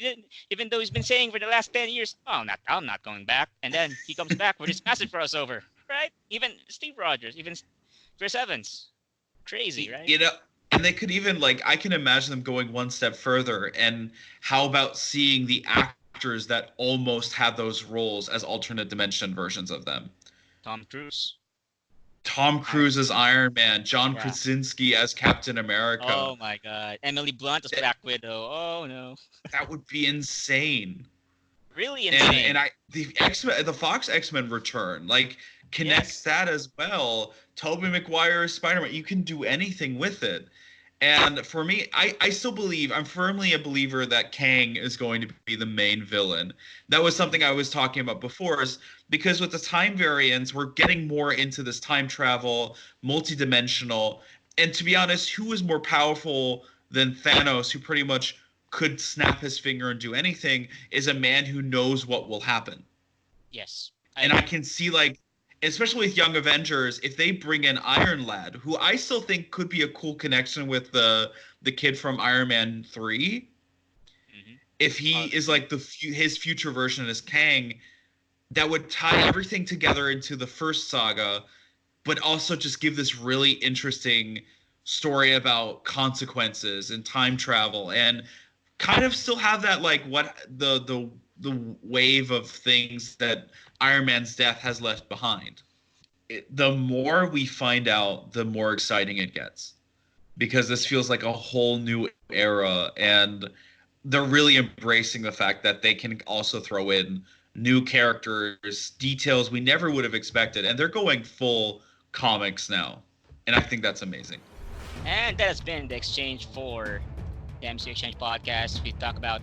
been saying for the last 10 years, oh, I'm not going back. And then he comes back for this massive crossover, right? Even Steve Rogers, even Chris Evans, crazy, right? You know, and they could even, like, I can imagine them going one step further. And how about seeing the actors that almost had those roles as alternate dimension versions of them? Tom Cruise as Iron Man, John Krasinski as Captain America. Oh my God, Emily Blunt as Black Widow. Oh no, that would be insane. Really insane. And the Fox X-Men return, like, connects that as well. Tobey Maguire's Spider-Man. You can do anything with it. And for me, I still believe, I'm firmly a believer that Kang is going to be the main villain. That was something I was talking about before, is because with the time variants, we're getting more into this time travel, multidimensional. And to be honest, who is more powerful than Thanos, who pretty much could snap his finger and do anything, is a man who knows what will happen. Yes. I can see, like, especially with Young Avengers, if they bring in Iron Lad, who I still think could be a cool connection with the kid from Iron Man 3, if he is like his future version as Kang, that would tie everything together into the first saga, but also just give this really interesting story about consequences and time travel, and kind of still have that, like, what the wave of things that Iron Man's death has left behind. The more we find out, the more exciting it gets, because this feels like a whole new era, and they're really embracing the fact that they can also throw in new characters, details we never would have expected, and they're going full comics now, and I think that's amazing. And that has been the exchange for the MCU Exchange podcast. We talk about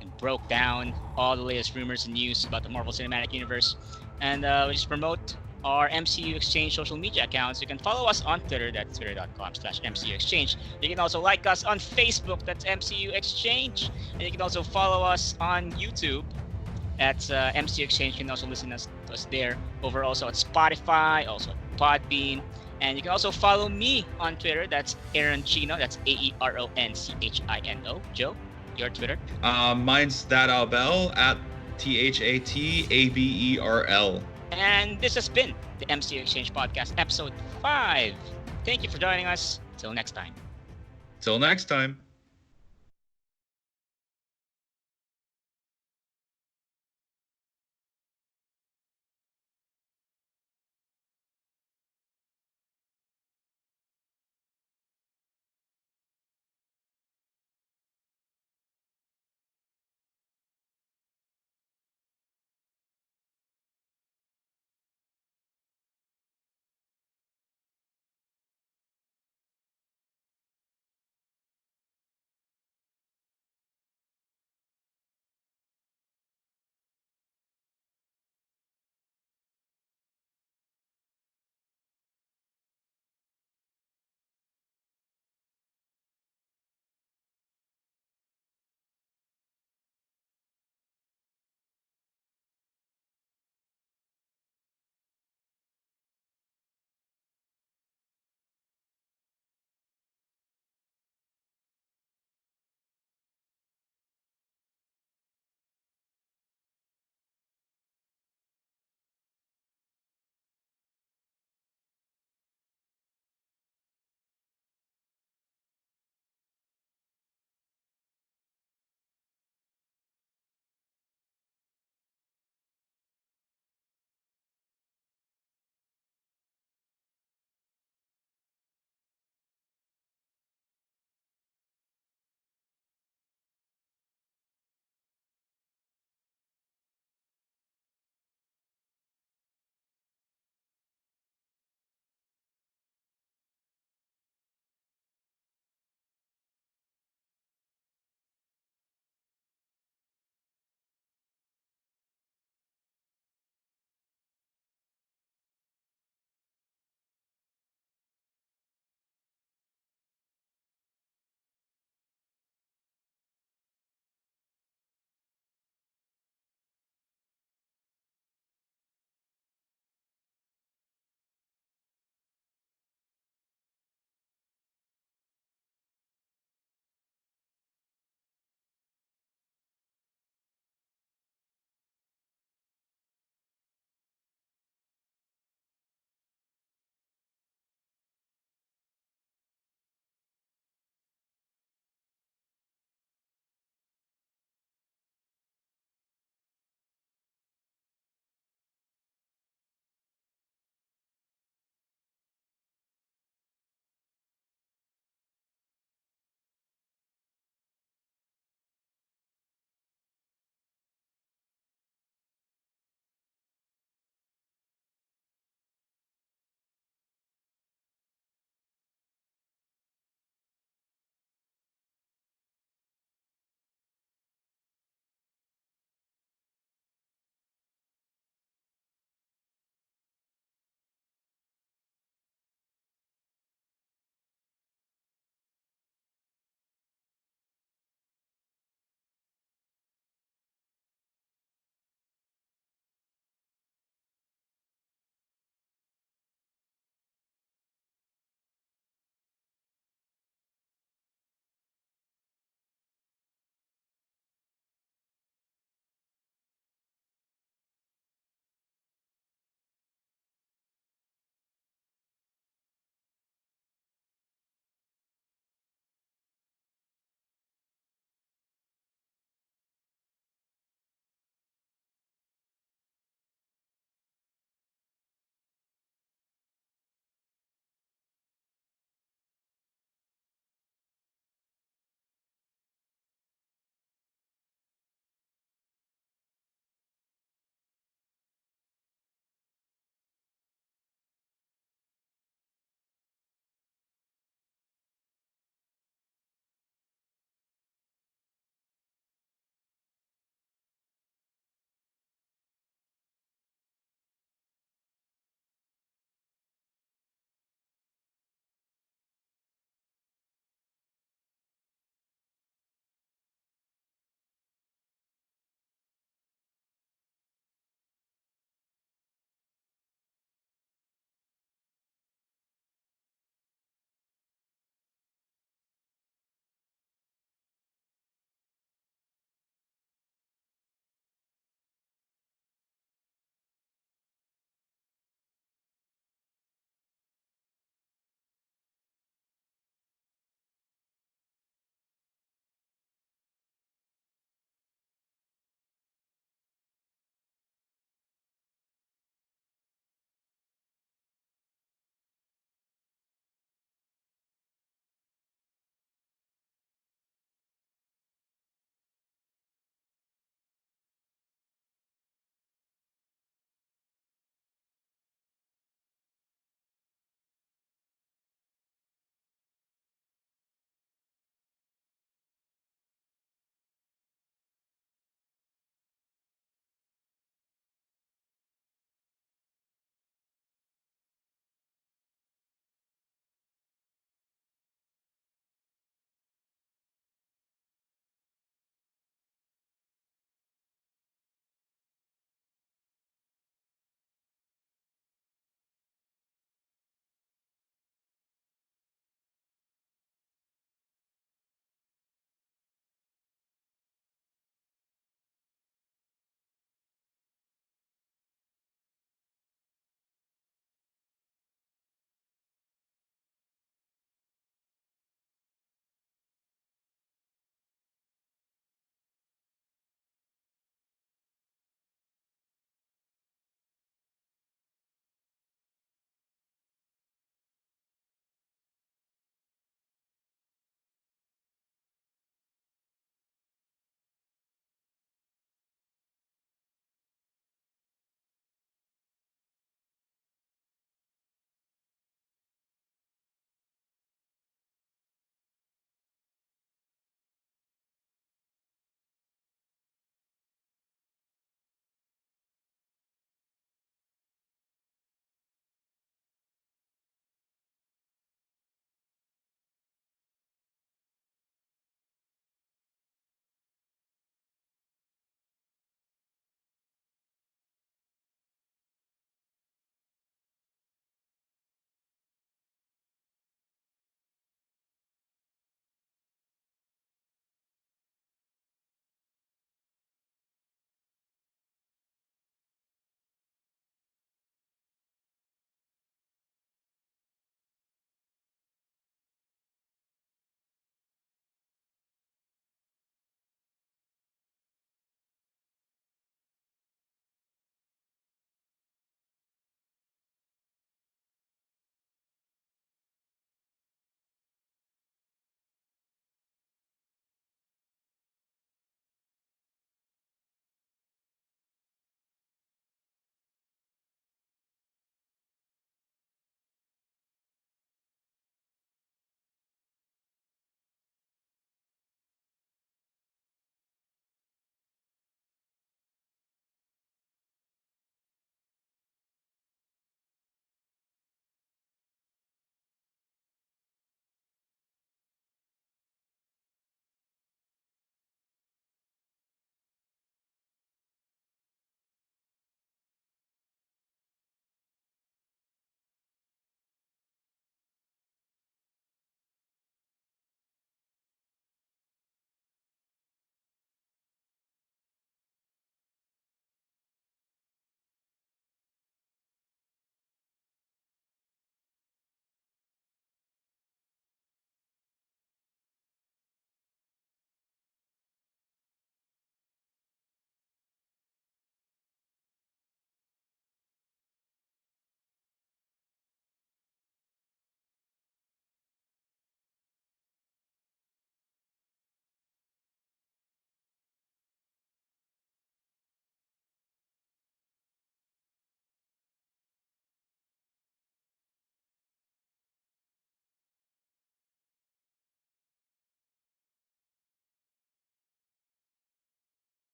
and broke down all the latest rumors and news about the Marvel Cinematic Universe, and we just promote our MCU Exchange social media accounts. You can follow us on Twitter, that's twitter.com/MCUExchange. You can also like us on Facebook, that's MCU Exchange. And you can also follow us on YouTube, that's MCU Exchange. You can also listen to us there. Over also at Spotify, also at Podbean. And you can also follow me on Twitter, that's Aaron Chino, that's AERONCHINO. Joe, your Twitter? Mine's thatalbell at THATABERL. And this has been the MCU Exchange Podcast, episode 5. Thank you for joining us. Till next time. Till next time.